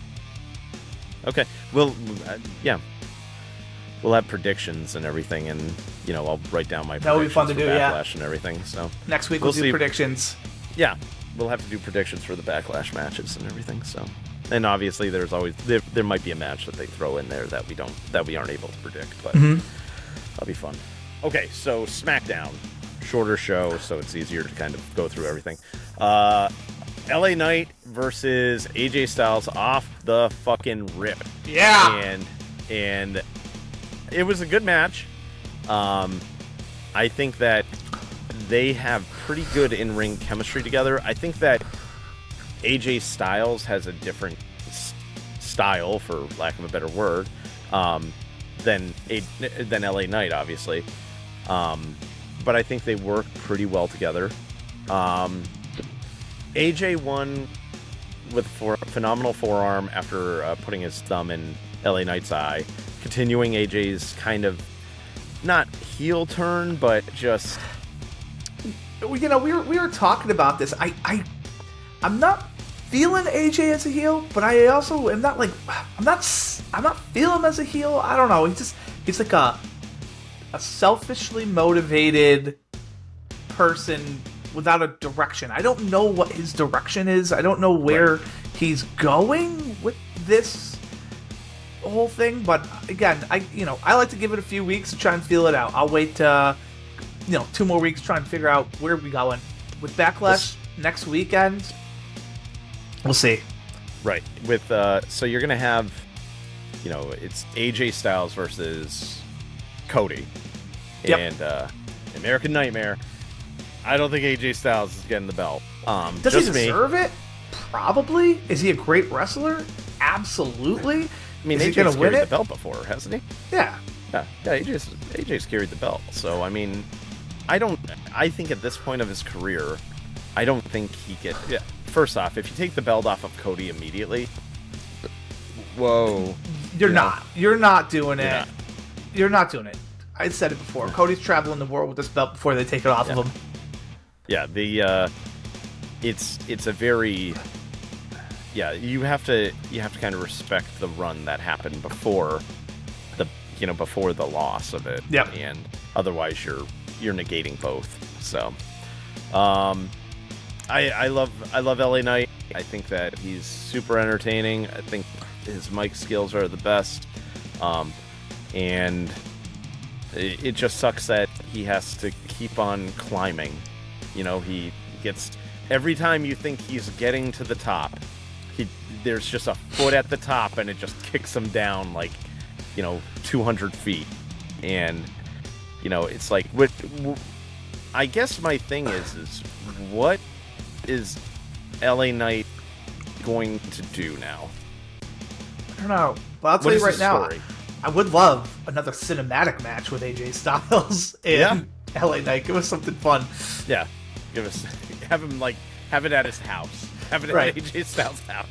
Okay. We'll have predictions and everything, and I'll write down my predictions. That'll be fun to do, Backlash and everything. So next week we'll do predictions. Yeah, we'll have to do predictions for the Backlash matches and everything. So, and obviously there's always there might be a match that they throw in there that we aren't able to predict, but that'll be fun. Okay, so SmackDown, shorter show, so it's easier to kind of go through everything. LA Knight versus AJ Styles off the fucking rip. Yeah, and it was a good match. I think that they have pretty good in-ring chemistry together. I think that AJ Styles has a different style, for lack of a better word, than LA Knight, obviously. But I think they work pretty well together. AJ won with a phenomenal forearm after putting his thumb in LA Knight's eye, continuing AJ's kind of not heel turn, but just... we were talking about this. I'm not feeling AJ as a heel, but I also am not I'm not feeling him as a heel. I don't know. He's like a selfishly motivated person without a direction. I don't know what his direction is. I don't know where he's going with this whole thing. But again, I like to give it a few weeks to try and feel it out. I'll wait 2 more weeks to try and figure out where we're going with Backlash next weekend. We'll see. Right. With so you're gonna have, it's AJ Styles versus Cody, Yep. and American Nightmare. I don't think AJ Styles is getting the belt. Does he just me. deserve it? Probably. Is he a great wrestler? Absolutely. I mean, is he AJ's gonna win carried it? the belt before, hasn't he? Yeah. Yeah. AJ's carried the belt. So I mean, I think at this point of his career, I don't think he get. Yeah. First off, if you take the belt off of Cody immediately, whoa. You're not doing You're it. not. You're not doing it. I said it before. Cody's traveling the world with this belt before they take it off of him. Yeah, it's a very, you have to kind of respect the run that happened before the loss of it. Yep. And otherwise you're negating both. So, I love LA Knight. I think that he's super entertaining. I think his mic skills are the best. And it just sucks that he has to keep on climbing. He gets, every time you think he's getting to the top, there's just a foot at the top and it just kicks him down like, 200 feet. And, it's like, I guess my thing is what is LA Knight going to do now? I don't know. But I'll tell you right now, I would love another cinematic match with AJ Styles and LA Knight. Give us something fun. Yeah. Have him have it at his house. Have it at AJ Styles' house.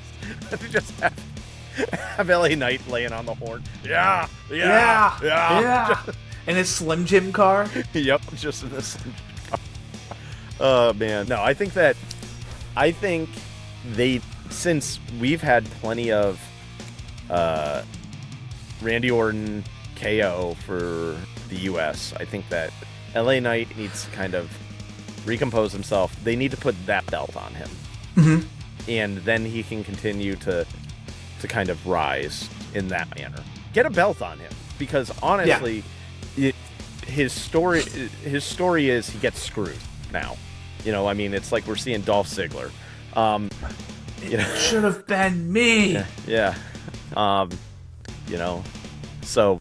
Just have LA Knight laying on the horn. Yeah. In his Slim Jim car. Yep, just in this. Oh man, no. I think since we've had plenty of Randy Orton KO for the U.S., I think that LA Knight needs to kind of recompose himself. They need to put that belt on him, and then he can continue to kind of rise in that manner. Get a belt on him, because honestly, his story is he gets screwed now. I mean, it's like we're seeing Dolph Ziggler. It should have been me. Yeah. So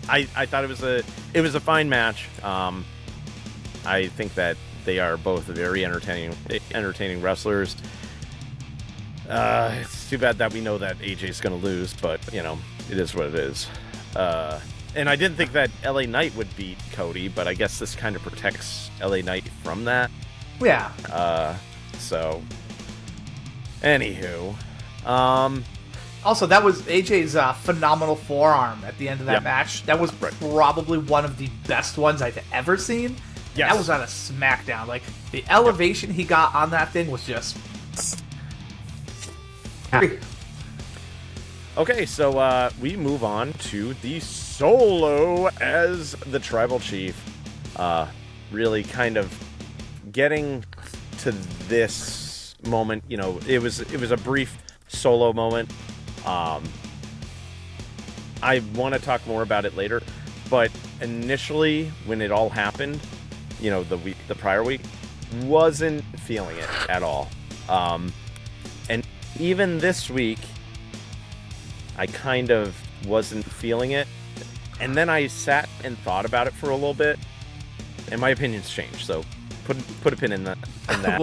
I thought it was a fine match. I think that they are both very entertaining wrestlers. It's too bad that we know that AJ's going to lose, but it is what it is. And I didn't think that LA Knight would beat Cody, but I guess this kind of protects LA Knight from that. Yeah. So, anywho, also, that was AJ's phenomenal forearm at the end of that match. That was probably one of the best ones I've ever seen. Yes. That was on a SmackDown. Like, the elevation he got on that thing was just... Okay, so we move on to the Solo as the Tribal Chief. Really kind of getting to this moment. It was a brief Solo moment. I want to talk more about it later, but initially when it all happened, the prior week, wasn't feeling it at all. And even this week, I kind of wasn't feeling it. And then I sat and thought about it for a little bit, and my opinion's changed. So put a pin in that.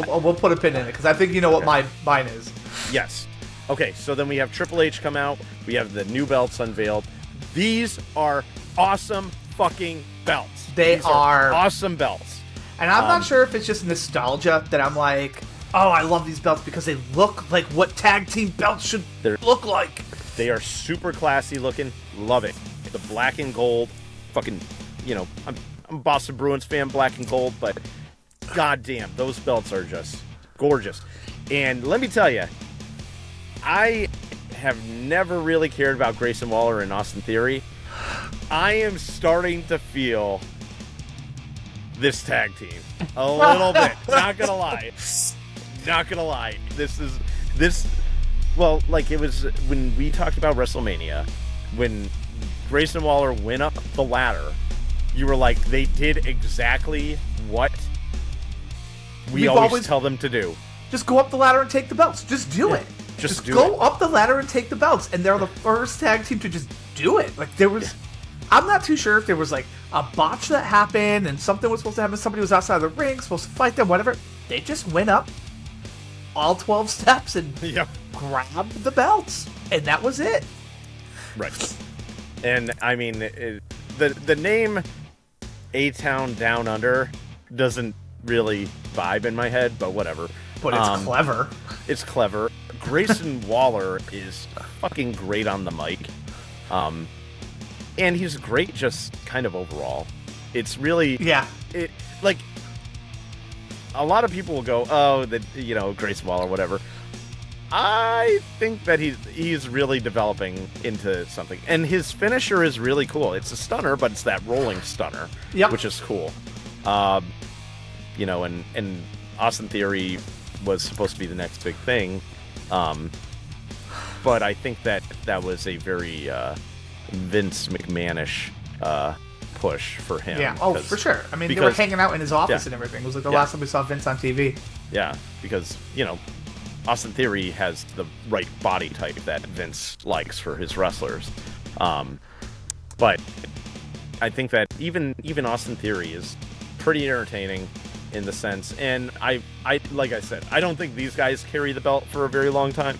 we'll put a pin in it, because I think you know what mine is. Yes. Okay, so then we have Triple H come out. We have the new belts unveiled. These are awesome fucking belts. These are awesome belts. And I'm not sure if it's just nostalgia that I'm like, oh, I love these belts because they look like what tag team belts should look like. They are super classy looking. Love it. The black and gold. Fucking, I'm a Boston Bruins fan, black and gold, but goddamn, those belts are just gorgeous. And let me tell you, I have never really cared about Grayson Waller and Austin Theory. I am starting to feel this tag team a little bit. Not gonna lie. Well, like it was when we talked about WrestleMania, when Grayson Waller went up the ladder, you were like, they did exactly what we always tell them to do. just go up the ladder and take the belts. Just do it. Just go up the ladder and take the belts. And they're the first tag team to just do it. Like, there was... I'm not too sure if there was, like, a botch that happened and something was supposed to happen. Somebody was outside the ring, supposed to fight them, whatever. They just went up all 12 steps and grabbed the belts. And that was it. Right. And, I mean, the name A-Town Down Under doesn't really vibe in my head, but whatever. But it's clever. It's clever. Grayson Waller is fucking great on the mic. And he's great just kind of overall. It's really... Yeah. Like, a lot of people will go, oh, Grayson Waller, whatever. I think that he's really developing into something. And his finisher is really cool. It's a stunner, but it's that rolling stunner, which is cool. And Austin Theory was supposed to be the next big thing. But I think that was a very Vince McMahon-ish push for him. Yeah, for sure. I mean, they were hanging out in his office and everything. It was like the last time we saw Vince on TV. Yeah, because, Austin Theory has the right body type that Vince likes for his wrestlers. But I think that even Austin Theory is pretty entertaining in the sense, and I like I said, I don't think these guys carry the belts for a very long time.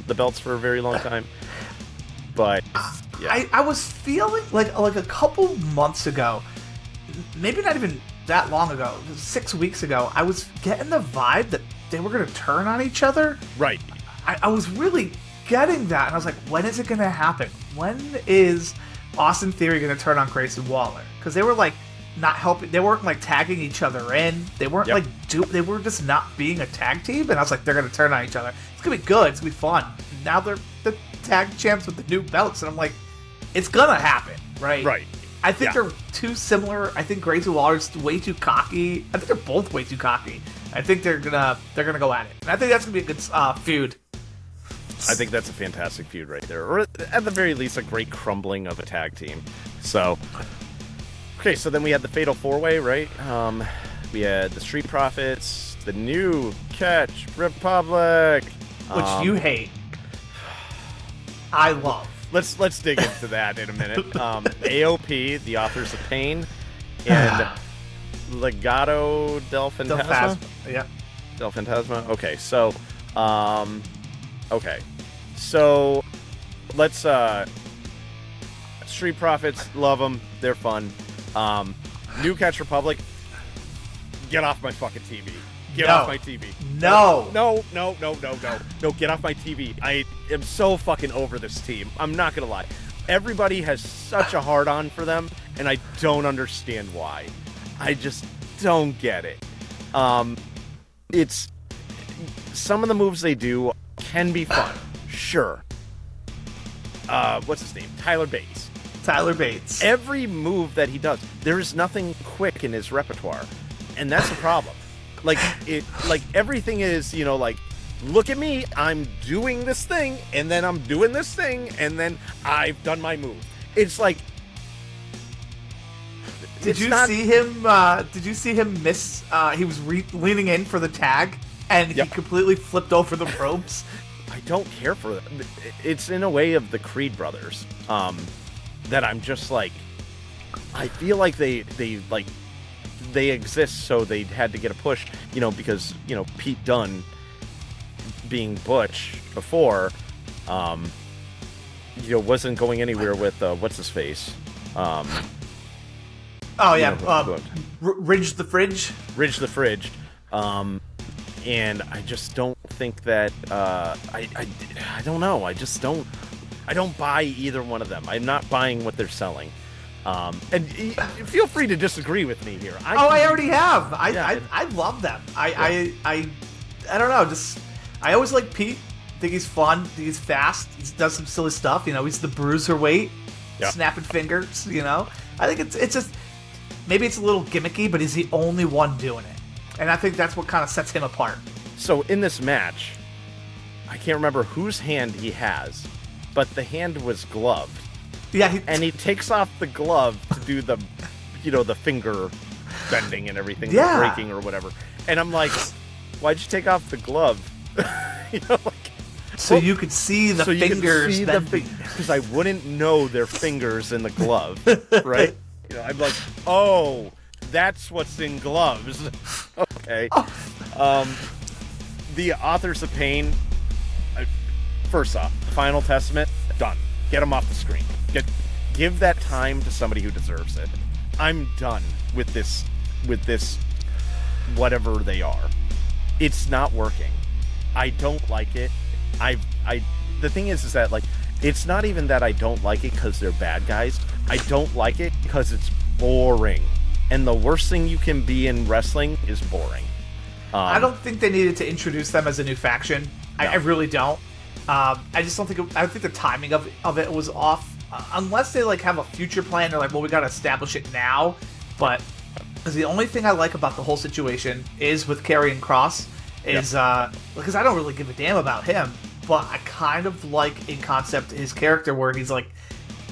But yeah. I was feeling like a couple months ago, maybe not even that long ago, 6 weeks ago, I was getting the vibe that they were going to turn on each other. Right. I was really getting that, and I was like, when is it going to happen? When is Austin Theory going to turn on Grayson Waller? Because they were like not helping. They weren't like tagging each other in. They weren't they were just not being a tag team, and I was like, they're going to turn on each other. It's going to be good. It's going to be fun. Now they're the tag champs with the new belts, and I'm like, it's going to happen, right? Right. I think they're too similar. I think Grayson Waller's way too cocky. I think they're both way too cocky. I think they're gonna go at it, and I think that's gonna be a good feud. I think that's a fantastic feud right there, or at the very least, a great crumbling of a tag team. So, okay, so then we had the Fatal 4-Way, right? We had the Street Profits, the New Catch Republic, which you hate. I love. Let's dig into that in a minute. AOP, the Authors of Pain, and Legado del Fantasma. Yeah. Del Fantasma. Okay, so so let's Street Profits, love them, they're fun. New Catch Republic, get off my fucking TV. Get off my TV. No, get off my TV. I am so fucking over this team. I'm not gonna lie. Everybody has such a hard-on for them, and I don't understand why. I just don't get it. It's some of the moves they do can be fun, sure. What's his name? Tyler Bates. Every move that he does, there is nothing quick in his repertoire, and that's the problem. Like everything is, look at me, I'm doing this thing, and then I'm doing this thing, and then I've done my move. It's like, Did you see him miss? He was leaning in for the tag, and he completely flipped over the ropes. I don't care for that. It's in a way of the Creed brothers, that I'm just like, I feel like they exist, so they had to get a push, because, Pete Dunne being Butch before, wasn't going anywhere with, what's his face? Ridge the Fridge. And I just don't think that, I don't know, I don't buy either one of them. I'm not buying what they're selling. And feel free to disagree with me here. I already have. I love them. I don't know. I always like Pete. I think he's fun. I think he's fast. He does some silly stuff. He's the bruiserweight, snapping fingers. I think it's just maybe it's a little gimmicky, but he's the only one doing it, and I think that's what kind of sets him apart. So in this match, I can't remember whose hand he has, but the hand was gloved. Yeah, and he takes off the glove to do the, the finger bending and everything, the breaking or whatever. And I'm like, why'd you take off the glove You know, like, so you could see the fingers. Because I wouldn't know their fingers in the glove, right? You know, I'm like, oh, that's what's in gloves. Okay. The Authors of Pain. First off, Final Testament, done. Get them off the screen. Give that time to somebody who deserves it. I'm done with this, whatever they are. It's not working. I don't like it. The thing is that, like, it's not even that I don't like it because they're bad guys. I don't like it because it's boring. And the worst thing you can be in wrestling is boring. I don't think they needed to introduce them as a new faction. No. I really don't. I just don't think. I think the timing of it was off. Unless they like have a future plan, they're like, well, we got to establish it now. But the only thing I like about the whole situation is with Karrion Kross is because I don't really give a damn about him, but I kind of like in concept his character where he's like,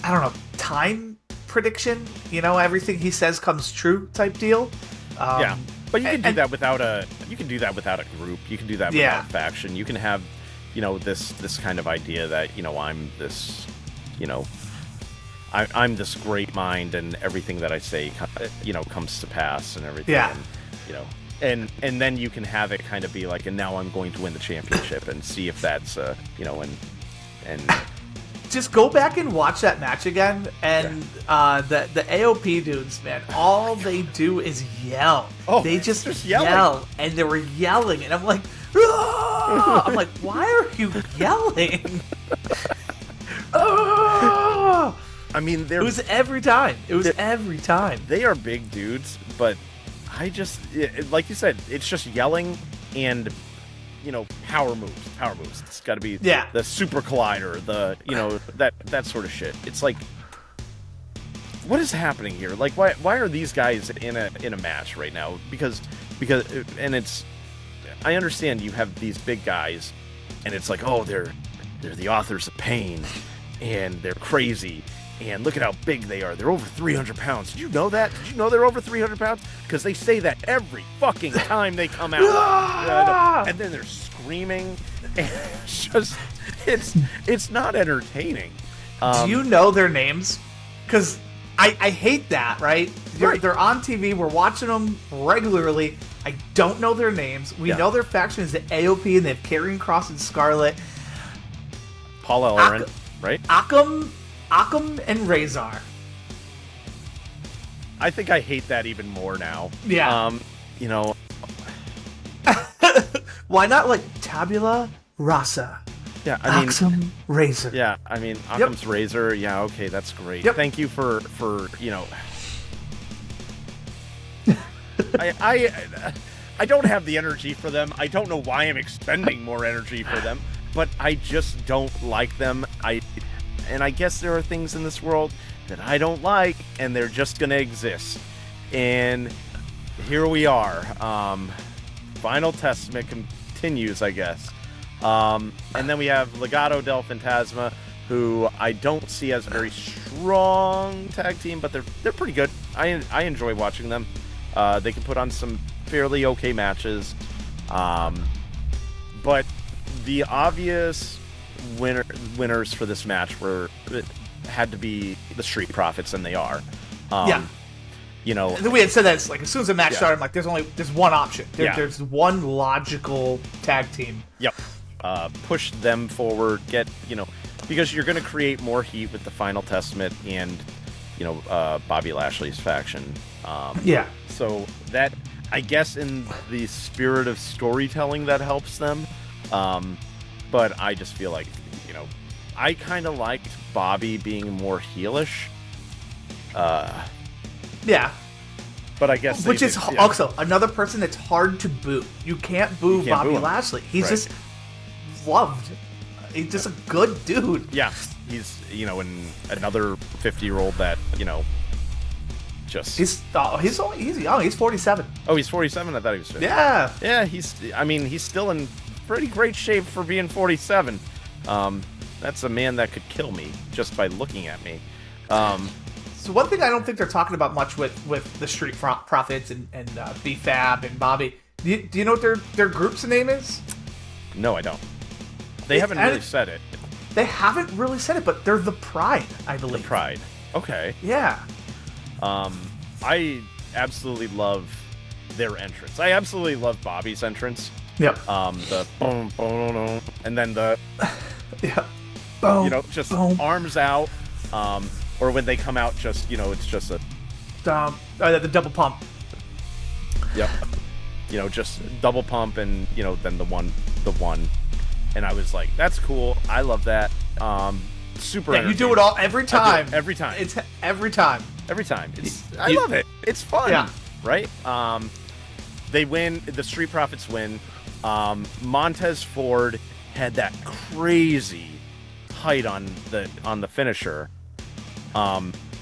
I don't know, time prediction. You know, everything he says comes true type deal. Yeah, but you can do that without a. You can do that without a group. You can do that without a faction. You can have, you know, this kind of idea that, you know, I'm this, you know, I'm this great mind and everything that I say, you know, comes to pass and everything. Yeah. And, you know, and then you can have it kind of be like, and now I'm going to win the championship and see if that's, you know, and just go back and watch that match again, and the AOP dudes, man, all they do is yell. Oh, they just yell, and they were yelling, and I'm like, ah! I'm like, why are you yelling? Ah! I mean, it was every time. It was every time. They are big dudes, but I just, like you said, it's just yelling and, you know, power moves. It's got to be the super collider, the, you know, that sort of shit. It's like, what is happening here? Like, why are these guys in a match right now? Because and it's, I understand you have these big guys, and it's like, oh, they're the Authors of Pain, and they're crazy. And look at how big they are. They're over 300 pounds. Did you know that? Did you know they're over 300 pounds? Because they say that every fucking time they come out. And then they're screaming. And it's just, it's not entertaining. Do you know their names? Because I hate that, right? They're on TV. We're watching them regularly. I don't know their names. We know their faction is the AOP, and they have Karrion Kross and Scarlett. Paul Ellering, right? Akam and Razor. I think I hate that even more now. Yeah. You know. Why not like Tabula Rasa? Yeah, I mean. Akam Razor. Yeah, I mean, Akam's Razor. Yeah, okay, that's great. Yep. Thank you for you know. I don't have the energy for them. I don't know why I'm expending more energy for them, but I just don't like them. And I guess there are things in this world that I don't like, and they're just going to exist. And here we are. Final Testament continues, I guess. And then we have Legado del Fantasma, who I don't see as a very strong tag team, but they're pretty good. I enjoy watching them. They can put on some fairly okay matches. But the obvious winners for this match had to be the Street Profits, and they are. You know, we had said that it's like as soon as the match started, I'm like, there's one option. There's one logical tag team. Yep. Push them forward. Because you're going to create more heat with the Final Testament and, you know, Bobby Lashley's faction. So that, I guess, in the spirit of storytelling, that helps them. But I just feel like, you know, I kind of liked Bobby being more heelish. But I guess which is also another person that's hard to boo. You can't boo Bobby Lashley. He's just loved. He's just a good dude. Yeah, he's, you know, another 50-year-old that, you know, just he's young. He's 47. Oh, he's 47. I thought he was 50. Yeah. He's still in pretty great shape for being 47. That's a man that could kill me just by looking at me. So one thing I don't think they're talking about much with the Street Profits and B-Fab and Bobby. Do you know what their group's name is? No, I don't. They haven't really said it. They haven't really said it, but they're the Pride, I believe. The Pride. Okay. Yeah. I absolutely love their entrance. I absolutely love Bobby's entrance. Yep. The boom, boom, and then the yeah, boom, just boom. Arms out. Or when they come out, just it's just a the double pump. Yep. Just double pump, and then the one, and I was like, that's cool. I love that. Super. Yeah, you do it all every time. Every time. It's every time. Every time. I love it. It's fun. Yeah. Right? They win. The Street Profits win. Montez Ford had that crazy height on the finisher.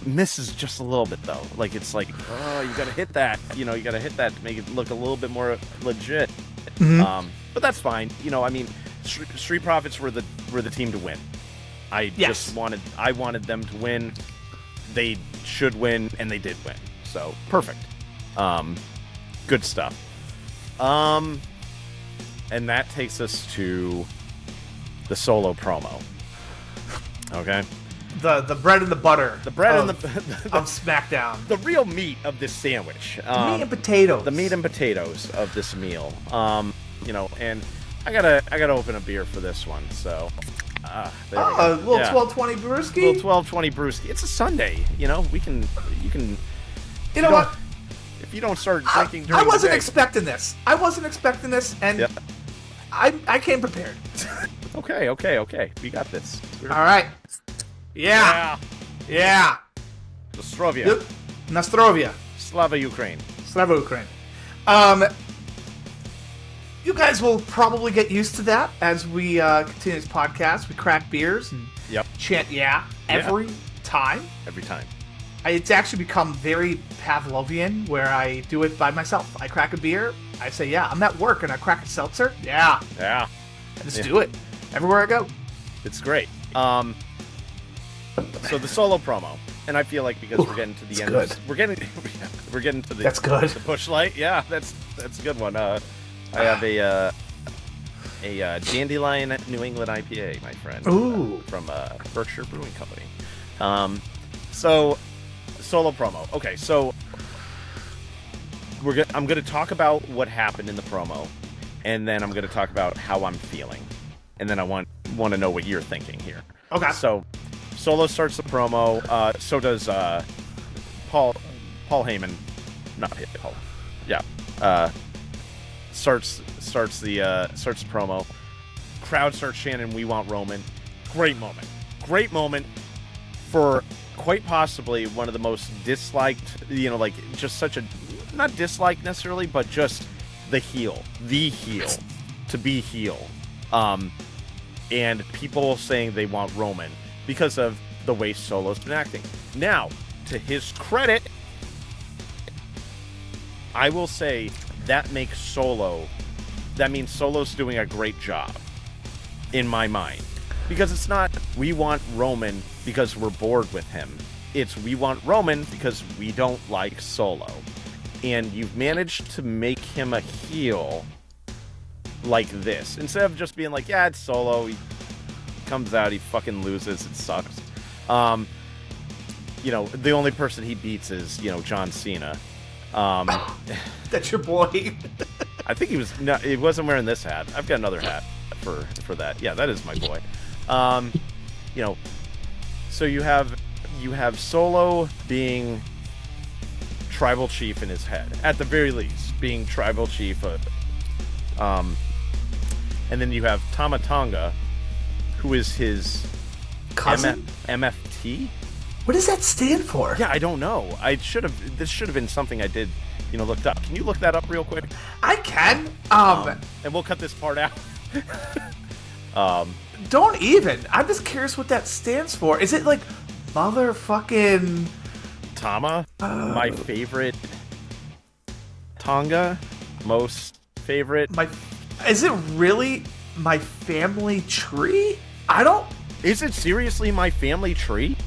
Misses just a little bit though. Like it's like, oh, you gotta hit that. You gotta hit that to make it look a little bit more legit. Mm-hmm. But that's fine. Street Profits were the team to win. I wanted them to win. They should win, and they did win. So perfect. Good stuff. And that takes us to the Solo promo. Okay. The bread and the butter. The bread of, and the of SmackDown. The real meat of this sandwich. The meat and potatoes. The meat and potatoes of this meal. And I gotta open a beer for this one. So. There we go. A little 1220 brewski. A little 1220 brewski. It's a Sunday. You can. You know what? If you don't start drinking during I wasn't the day, expecting this. And I came prepared. Okay. We got this. All right. Yeah. Nostrovia. Nostrovia. Slava Ukraine. You guys will probably get used to that as we continue this podcast. We crack beers and chant every time. Every time. It's actually become very Pavlovian, where I do it by myself. I crack a beer, I say, I'm at work, and I crack a seltzer. Yeah. I just do it everywhere I go. It's great. So the Solo promo, and I feel like because we're getting to the end of this, we're getting to the That's good. The Busch Light. Yeah, that's a good one. I have a Dandelion New England IPA, my friend. Ooh. From Berkshire Brewing Company. So Solo promo. Okay, so I'm going to talk about what happened in the promo, and then I'm going to talk about how I'm feeling, and then I want to know what you're thinking here. Okay. So Solo starts the promo. So does Paul Heyman. Not Paul. Yeah. Starts the promo. Crowd starts chanting, "We want Roman." Great moment for quite possibly one of the most disliked, just such a, not disliked necessarily, but just the heel to be heel. And people saying they want Roman because of the way Solo's been acting. Now, to his credit, I will say that means Solo's doing a great job in my mind. Because it's not, we want Roman because we're bored with him. It's, we want Roman because we don't like Solo. And you've managed to make him a heel like this. Instead of just being like, yeah, it's Solo. He comes out, he fucking loses. It sucks. The only person he beats is, John Cena. That's your boy. I think he wasn't wearing this hat. I've got another hat for that. Yeah, that is my boy. So you have Solo being tribal chief in his head, at the very least, being tribal chief. And then you have Tama Tonga, who is his cousin. MFT. What does that stand for? Yeah, I don't know. This should have been something I did, looked up. Can you look that up real quick? I can. And we'll cut this part out. Don't even. I'm just curious what that stands for. Is it like motherfucking Tama? My favorite. Tonga? Most favorite? Is it really my family tree? Is it seriously my family tree?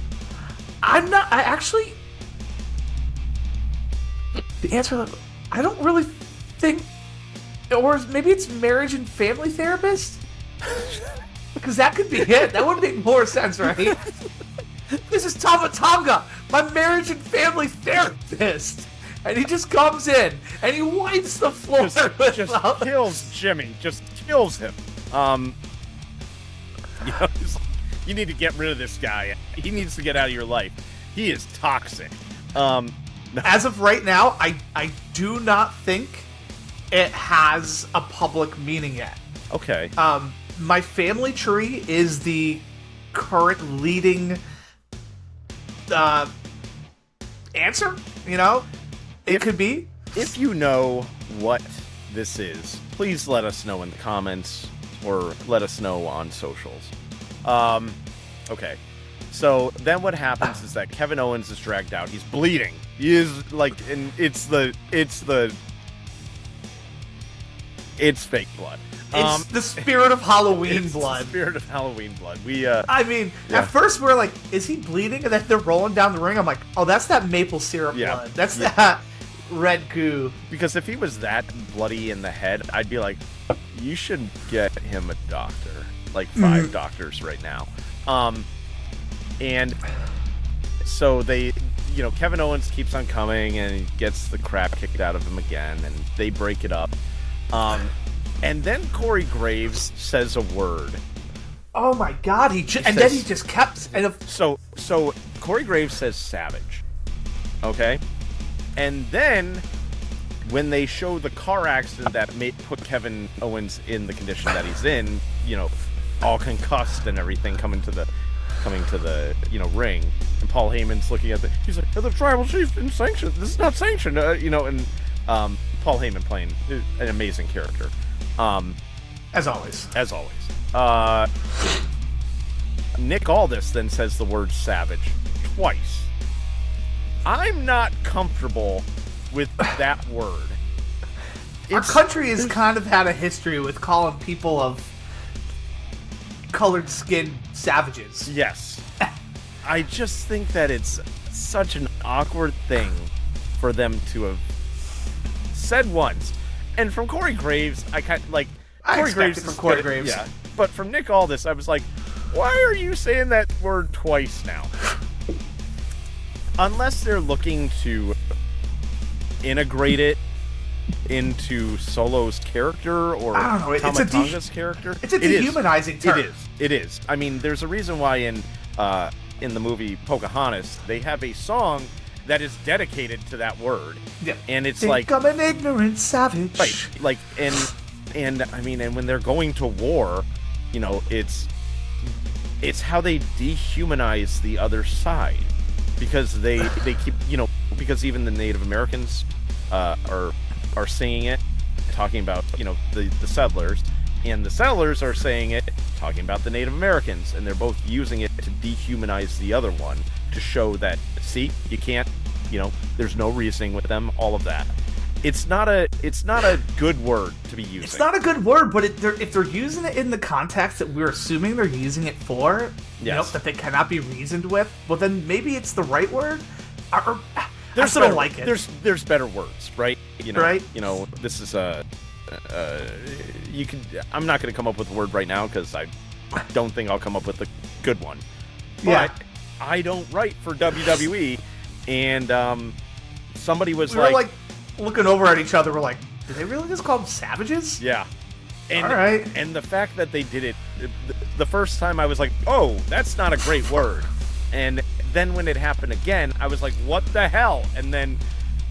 The answer, I don't really think Or maybe it's marriage and family therapist? Because that could be it. That would make more sense, right? This is Tama Tonga, my marriage and family therapist. And he just comes in and he wipes the floor. Just kills Jimmy. Just kills him. You need to get rid of this guy. He needs to get out of your life. He is toxic. No. As of right now, I do not think it has a public meaning yet. Okay. My family tree is the current leading answer, you know? It could be. If you know what this is, please let us know in the comments or let us know on socials. Okay. So then what happens is that Kevin Owens is dragged out. He's bleeding. He is like, and it's fake blood. It's the spirit of Halloween blood. The spirit of Halloween blood. At first we're like, is he bleeding? And then they're rolling down the ring. I'm like, oh, that's that maple syrup blood. That's that red goo. Because if he was that bloody in the head, I'd be like, you should get him a doctor. Like 5 doctors right now. And so Kevin Owens keeps on coming and he gets the crap kicked out of him again, and they break it up. And then Corey Graves says a word. Oh my God! Then he just kept. So Corey Graves says savage. Okay, and then when they show the car accident that put Kevin Owens in the condition that he's in, all concussed and everything, coming to the ring, and Paul Heyman's looking at he's like, the tribal chief didn't sanction. This is not sanctioned, and Paul Heyman playing an amazing character. As always. Nick Aldis then says the word savage twice. I'm not comfortable with that word. Our country has kind of had a history with calling people of colored skin savages. Yes. I just think that it's such an awkward thing for them to have said once. And from Corey Graves, I kind of like... Corey Graves. Yeah. But from Nick Aldis, I was like, why are you saying that word twice now? Unless they're looking to integrate it into Solo's character or Tama Tonga's character. It's a dehumanizing term. It is. I mean, there's a reason why in the movie Pocahontas, they have a song that is dedicated to that word. Yeah. And it's like, I'm an ignorant savage. Right. Like, and I mean, and when they're going to war, it's how they dehumanize the other side, because they keep, because even the Native Americans are singing it, talking about, the settlers, and the settlers are saying it, talking about the Native Americans, and they're both using it to dehumanize the other one, to show that, see, you can't, there's no reasoning with them, all of that. It's not a good word to be using. It's not a good word, but if they're using it in the context that we're assuming they're using it for, that they cannot be reasoned with, well then maybe it's the right word. I don't like it. There's better words, right? Right. This is I'm not going to come up with a word right now because I don't think I'll come up with a good one. But I don't write for WWE, and somebody was we were like looking over at each other. We're like, did they really just call them savages? Yeah. And, all right. And the fact that they did it the first time, I was like, oh, that's not a great word. And then when it happened again, I was like, what the hell? And then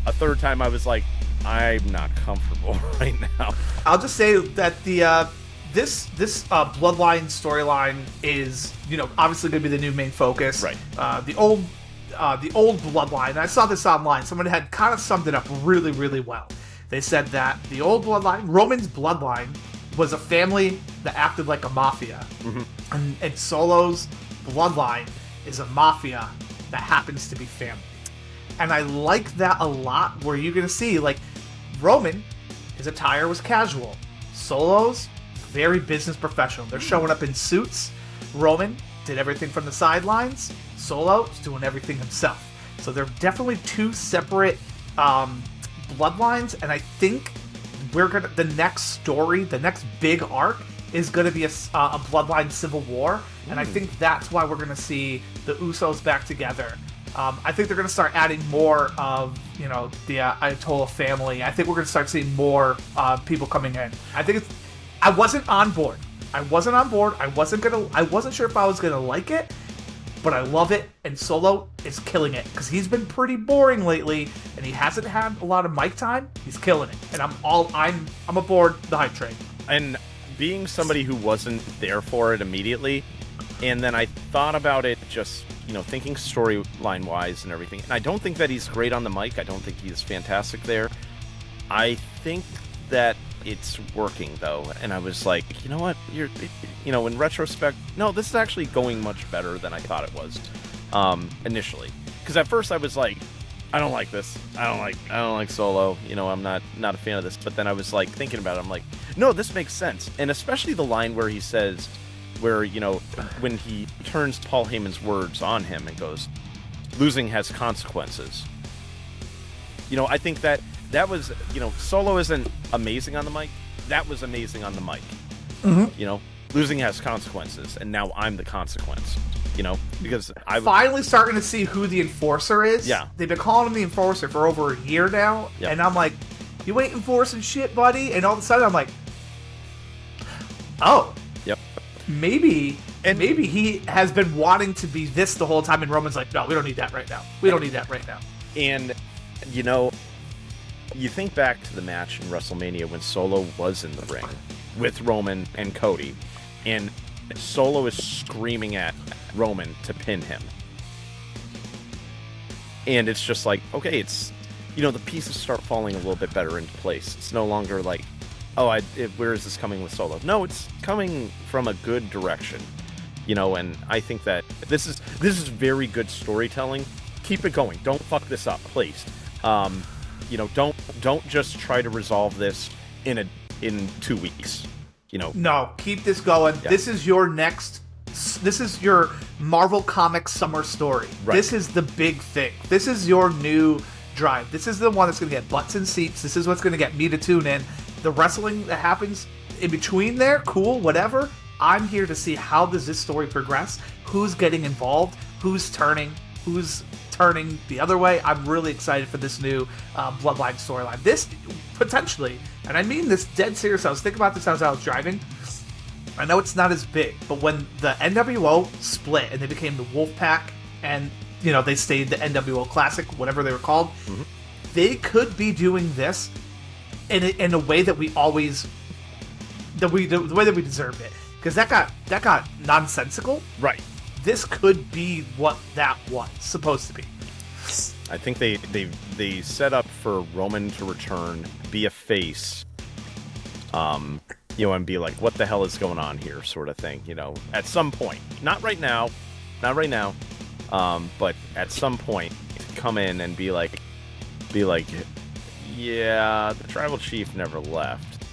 a third time, I was like, I'm not comfortable right now. I'll just say that the this Bloodline storyline is, obviously going to be the new main focus. Right. The old Bloodline, and I saw this online, someone had kind of summed it up really, really well. They said that the old Bloodline, Roman's Bloodline, was a family that acted like a mafia. Mm-hmm. And Solo's Bloodline is a mafia that happens to be family. And I like that a lot, where you're going to see, like, Roman, his attire was casual. Solo's very business professional. They're showing up in suits. Roman did everything from the sidelines. Solo's doing everything himself. So they're definitely two separate bloodlines, and I think the next story, the next big arc is gonna be a Bloodline Civil War, and I think that's why we're gonna see the Usos back together. I think they're gonna start adding more of the Ayatollah family. I think we're gonna start seeing more people coming in. I wasn't on board. I wasn't sure if I was gonna like it, but I love it, and Solo is killing it because he's been pretty boring lately, and he hasn't had a lot of mic time. He's killing it, and I'm aboard the hype train. And being somebody who wasn't there for it immediately, and then I thought about it just thinking storyline wise and everything, and I don't think that he's great on the mic. I don't think he's fantastic there. I think that it's working though, and I was like, you know what, in retrospect, no, this is actually going much better than I thought it was initially. Because at first I was like, I don't like this. I don't like Solo. I'm not a fan of this. But then I was like thinking about it. I'm like, no, this makes sense. And especially the line where he says, when he turns Paul Heyman's words on him and goes, losing has consequences. I think that was, Solo isn't amazing on the mic. That was amazing on the mic. Mm-hmm. Losing has consequences, and now I'm the consequence. Because I finally starting to see who the Enforcer is. Yeah, they've been calling him the Enforcer for over a year now, and I'm like, you ain't enforcing shit, buddy. And all of a sudden, I'm like, oh, yep, maybe he has been wanting to be this the whole time, and Roman's like, no, we don't need that right now. And you think back to the match in WrestleMania when Solo was in the ring with Roman and Cody, and Solo is screaming at Roman to pin him. And it's just like, okay, it's, the pieces start falling a little bit better into place. It's no longer like, where is this coming with Solo? No, it's coming from a good direction. And I think that this is very good storytelling. Keep it going. Don't fuck this up, please. Don't just try to resolve this in 2 weeks. No, keep this going. Yeah. This is your Marvel Comics summer story. Right. This is the big thing. This is your new drive. This is the one that's going to get butts in seats. This is what's going to get me to tune in. The wrestling that happens in between there, cool, whatever. I'm here to see how does this story progress, who's getting involved, who's turning the other way. I'm really excited for this new Bloodline storyline. This, potentially, and I mean this dead serious, I was thinking about this as I was driving. I know it's not as big, but when the NWO split and they became the Wolfpack and, they stayed the NWO Classic, whatever they were called, they could be doing this in a way that we always, the way that we deserve it. Because that got nonsensical. Right. This could be what that was supposed to be. I think they set up for Roman to return, be a face, and be like, what the hell is going on here, sort of thing, at some point. Not right now, but at some point, to come in and be like, yeah, the tribal chief never left.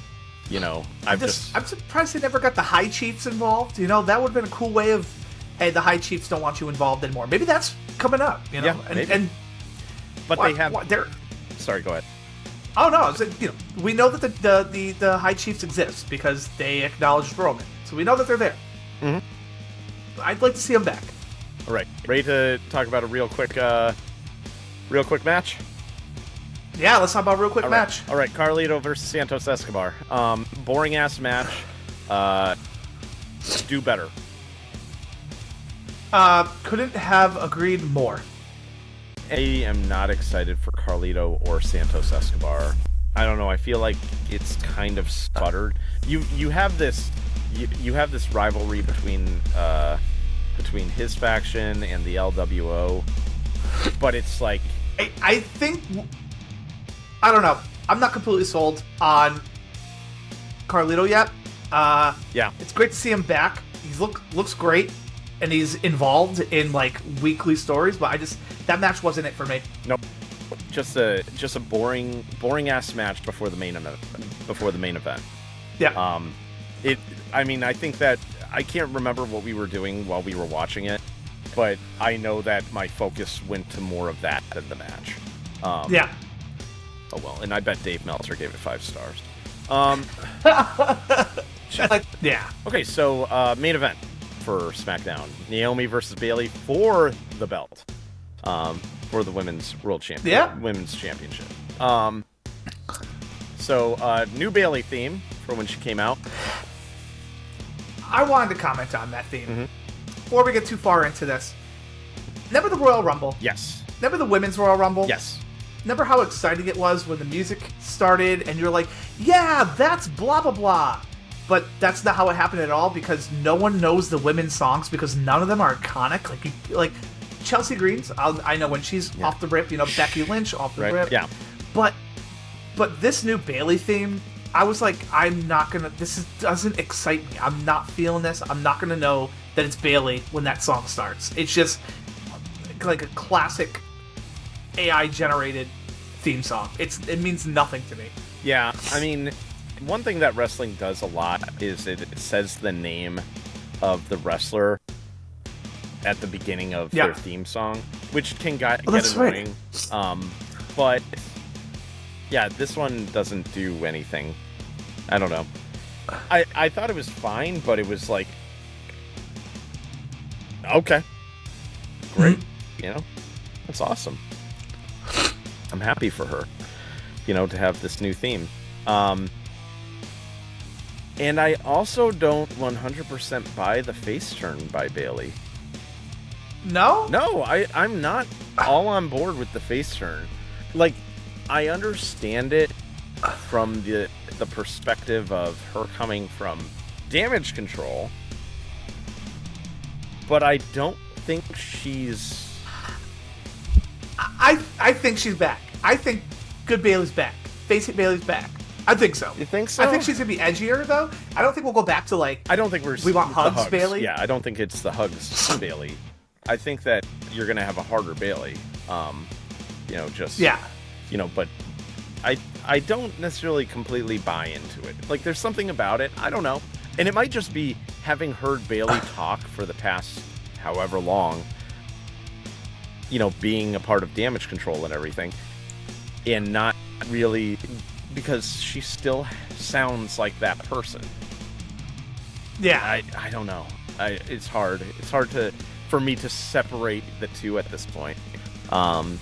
I'm surprised they never got the high chiefs involved. That would have been a cool way of, hey, the high chiefs don't want you involved anymore. Maybe that's coming up, Yeah, maybe. They're... Sorry, go ahead. Oh no, we know that the high chiefs exist because they acknowledged Roman, so we know that they're there. Mm-hmm. I'd like to see them back. All right, ready to talk about a real quick match? Yeah, let's talk about a real quick match. All right, Carlito versus Santos Escobar. Boring ass match. Do better. Couldn't have agreed more. I am not excited for Carlito or Santos Escobar. I don't know. I feel like it's kind of sputtered. You have this rivalry between his faction and the LWO, but it's like I think, I don't know. I'm not completely sold on Carlito yet. Yeah, it's great to see him back. He looks great. And he's involved in weekly stories, but that match wasn't it for me. Nope, just a boring ass match before the main event. Yeah. I think that I can't remember what we were doing while we were watching it, but I know that my focus went to more of that than the match. Yeah. Oh well, and I bet Dave Meltzer gave it 5 stars. Like, yeah. Okay, so main event for SmackDown: Naomi versus Bayley for the belt, for the women's women's championship. So new Bayley theme for when she came out. I wanted to comment on that theme. Mm-hmm. Before we get too far into this, remember the Royal Rumble? Yes. Remember the Women's Royal Rumble? Yes. Remember how exciting it was when the music started and you're like, yeah, that's blah, blah, blah. But that's not how it happened at all, because no one knows the women's songs because none of them are iconic. Like Chelsea Green's, I know when she's off the rip, Becky Lynch off the rip. Yeah. But this new Bayley theme, I was like, doesn't excite me. I'm not feeling this. I'm not gonna know that it's Bayley when that song starts. It's just like a classic AI generated theme song. It means nothing to me. Yeah, I mean, one thing that wrestling does a lot is it says the name of the wrestler at the beginning of their theme song, which can get annoying. Right. But yeah, this one doesn't do anything. I don't know. I thought it was fine, but it was like, okay, great. That's awesome. I'm happy for her, to have this new theme. And I also don't 100% buy the face turn by Bayley. No? No, I'm not all on board with the face turn. Like, I understand it from the perspective of her coming from Damage Control, but I don't think she's... I think she's back. I think good Bayley's back. Face it, Bayley's back. I think so. You think so? I think she's gonna be edgier though. I don't think we'll go back to like. I don't think we want hugs, Bayley. Yeah, I don't think it's the hugs Bayley. I think that you're gonna have a harder Bayley. But I don't necessarily completely buy into it. Like, there's something about it. I don't know, and it might just be having heard Bayley talk for the past however long. Being a part of Damage Control and everything, and not really, because she still sounds like that person. Yeah, I don't know. It's hard. It's hard for me to separate the two at this point. Got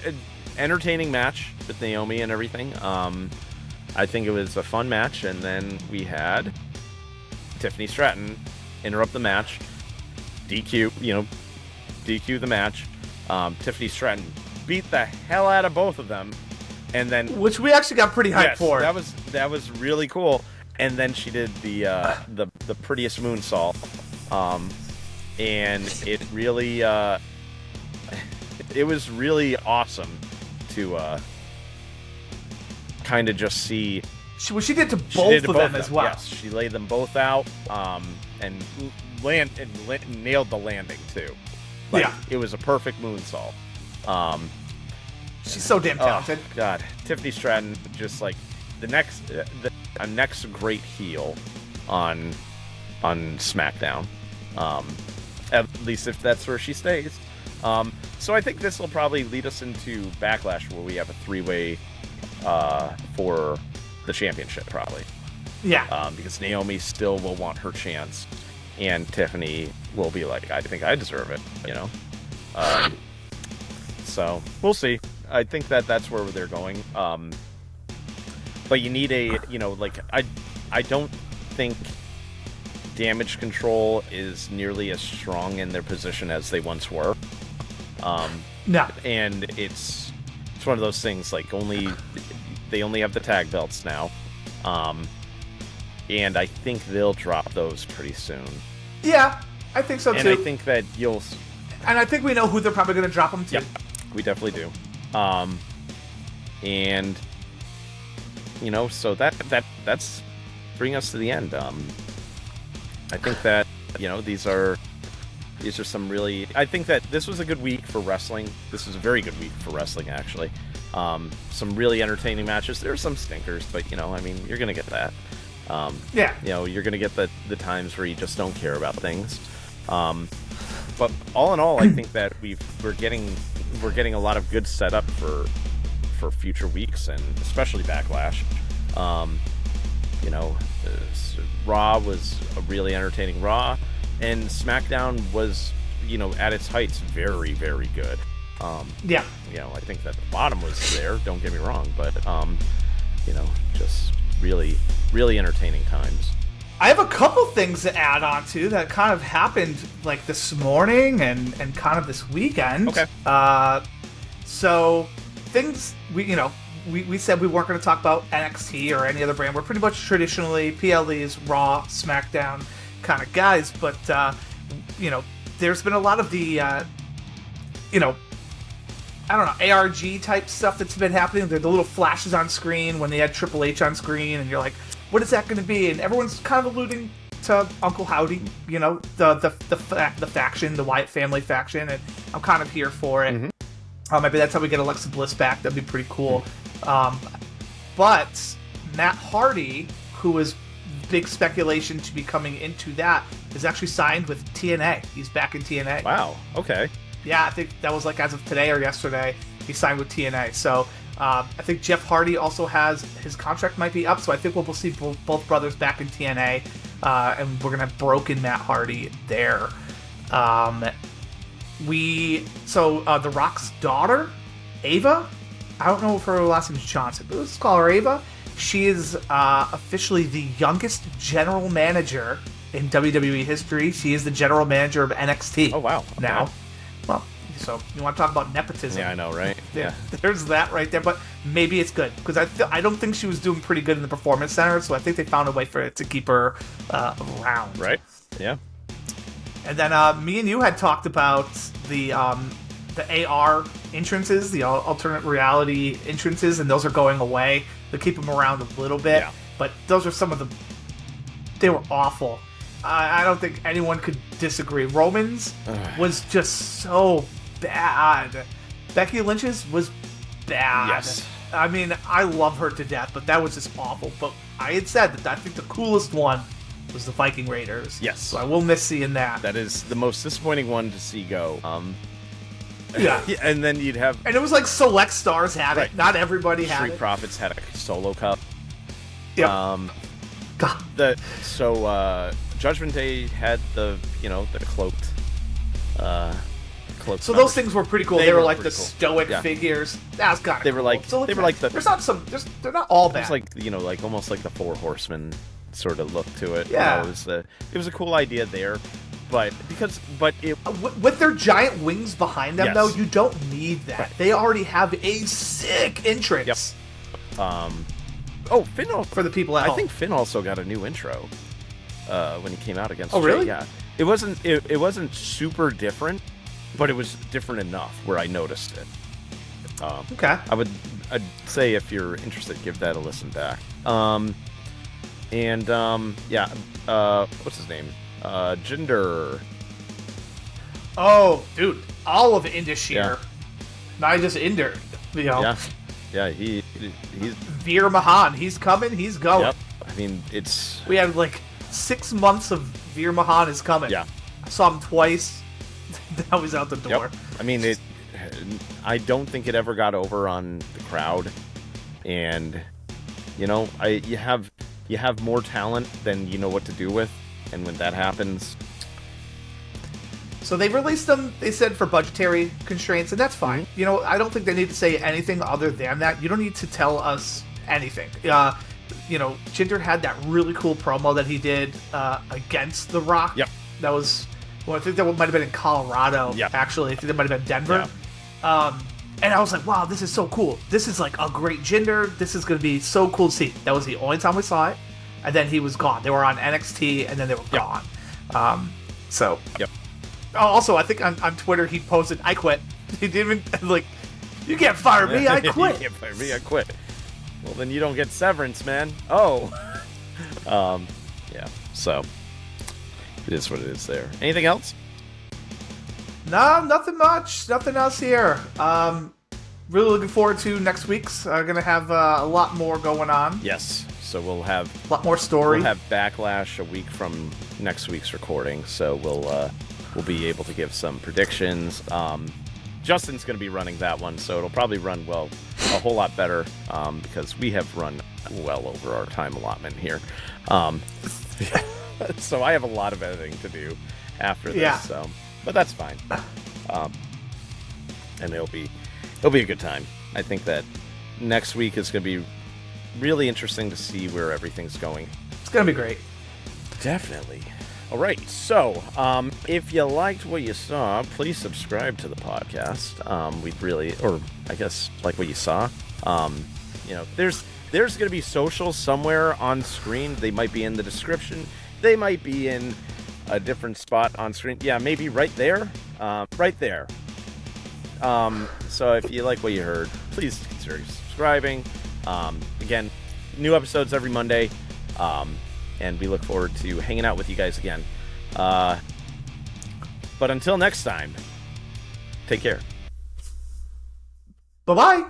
an entertaining match with Naomi and everything. I think it was a fun match, and then we had Tiffany Stratton interrupt the match, DQ the match. Tiffany Stratton beat the hell out of both of them, and then which we actually got pretty hyped for. That was really cool. And then she did the prettiest moonsault, and it really it was really awesome to kind of just see. She did to both of them as well. Yes, she laid them both out, and nailed the landing too. It was a perfect moonsault. She's so damn talented. Oh, God, Tiffany Stratton, just like the next great heel on SmackDown. At least if that's where she stays. So I think this will probably lead us into Backlash, where we have a three-way for the championship, probably. Yeah. Because Naomi still will want her chance, and Tiffany will be like, I think I deserve it, So we'll see. I think that's where they're going. But you need I don't think Damage Control is nearly as strong in their position as they once were. No. And it's one of those things, like, they only have the tag belts now. And I think they'll drop those pretty soon. Yeah, I think so too. And I think that and I think we know who they're probably going to drop them to. Yep, we definitely do. And so that's bring us to the end. I think that these are some really. I think that this was a good week for wrestling. This was a very good week for wrestling, actually. Some really entertaining matches. There are some stinkers, but you're gonna get that. Yeah. You're gonna get the times where you just don't care about things. But all in all, I think that we're getting a lot of good setup for future weeks, and especially Backlash. You know, Raw was a really entertaining Raw, and SmackDown was, you know, at its heights, very, very good. Yeah. You know, I think that the bottom was there, don't get me wrong, but, you know, just really, really entertaining times. I have a couple things to add on to that kind of happened like this morning and kind of this weekend. Okay. So things we said we weren't going to talk about NXT or any other brand. We're pretty much traditionally PLEs, Raw, SmackDown kind of guys, but you know, there's been a lot of the you know, I don't know, ARG type stuff that's been happening. They're the little flashes on screen when they had Triple H on screen, and you're like, what is that going to be? And everyone's kind of alluding to Uncle Howdy, you know, the faction, the Wyatt family faction, and I'm kind of here for it. Mm-hmm. Maybe that's how we get Alexa Bliss back. That'd be pretty cool. But Matt Hardy, who was big speculation to be coming into that, is actually signed with TNA. He's back in TNA. Wow. Okay. Yeah, I think that was like as of today or yesterday. He signed with TNA. So I think Jeff Hardy also has his contract might be up. So I think we'll see both brothers back in TNA, and we're gonna have broken Matt Hardy there. The Rock's daughter, Ava. I don't know if her last name is Johnson, but let's call her Ava. She is officially the youngest general manager in WWE history. She is the general manager of NXT. Oh, wow. Okay. Now, well, so you want to talk about nepotism? Yeah, I know, right? Yeah. There's that right there, but maybe it's good because I don't think she was doing pretty good in the Performance Center, so I think they found a way to keep her around. Right. Yeah. And then me and you had talked about the AR entrances, the alternate reality entrances, and those are going away. They keep them around a little bit, but those are some of they were awful. I don't think anyone could disagree. Roman's was just so bad. Becky Lynch's was bad. Yes. I mean, I love her to death, but that was just awful. But I had said that I think the coolest one was the Viking Raiders. Yes. So I will miss seeing that. That is the most disappointing one to see go. Yeah. And then you'd have... And it was like select stars had it. Not everybody had Street it. Profits had a solo cup. Yep. God. Judgment Day had the cloaked. So those things were pretty cool. They were like the cool. Stoic figures. That was kind of cool. They were like the... There's not they're not all bad. It's like, almost like the Four Horsemen sort of look to it. Yeah. It was a cool idea there. But with their giant wings behind them, though, you don't need that. Right. They already have a sick entrance. Yep. Finn for the people at home. I think Finn also got a new intro when he came out against. Oh, really? Jay. Yeah. It wasn't super different, but it was different enough where I noticed it. Okay. I'd say if you're interested, give that a listen back. What's his name? Jinder. Oh, dude, all of Indus here. Yeah. Not just Inder, you know. Yeah, he's Veer Mahan, he's coming, he's going. Yep. I mean, we had like 6 months of Veer Mahan is coming. Yeah. I saw him twice. Now he's out the door. Yep. I mean, I don't think it ever got over on the crowd, and you have more talent than you know what to do with. And when that happens... So they released them, they said, for budgetary constraints, and that's fine. Mm-hmm. I don't think they need to say anything other than that. You don't need to tell us anything. Jinder had that really cool promo that he did against The Rock. Yep. That was... Well, I think that might have been in Colorado, actually. I think that might have been Denver. Yeah. And I was like, wow, this is so cool. This is like a great Jinder. This is going to be so cool to see. That was the only time we saw it. And then he was gone. They were on NXT, and then they were gone. Yep. Also, I think on Twitter he posted, "I quit." He didn't even you can't fire me. I quit. You can't fire me. I quit. Well, then you don't get severance, man. Oh. Yeah. So it is what it is. There. Anything else? No, nothing much. Nothing else here. Really looking forward to next week's. Gonna have a lot more going on. Yes. So we'll have a lot more story. We'll have Backlash a week from next week's recording, so we'll be able to give some predictions. Justin's going to be running that one, so it'll probably run a whole lot better because we have run well over our time allotment here. So I have a lot of editing to do after this. Yeah. So, but that's fine. And it'll be a good time. I think that next week is going to be really interesting to see where everything's going. It's going to be great. Definitely. All right. So, if you liked what you saw, please subscribe to the podcast. We'd really, or I guess like what you saw. There's going to be socials somewhere on screen. They might be in the description. They might be in a different spot on screen. Yeah, maybe right there. Right there. So if you like what you heard, please consider subscribing. Again, new episodes every Monday. And we look forward to hanging out with you guys again. But until next time, take care. Bye-bye.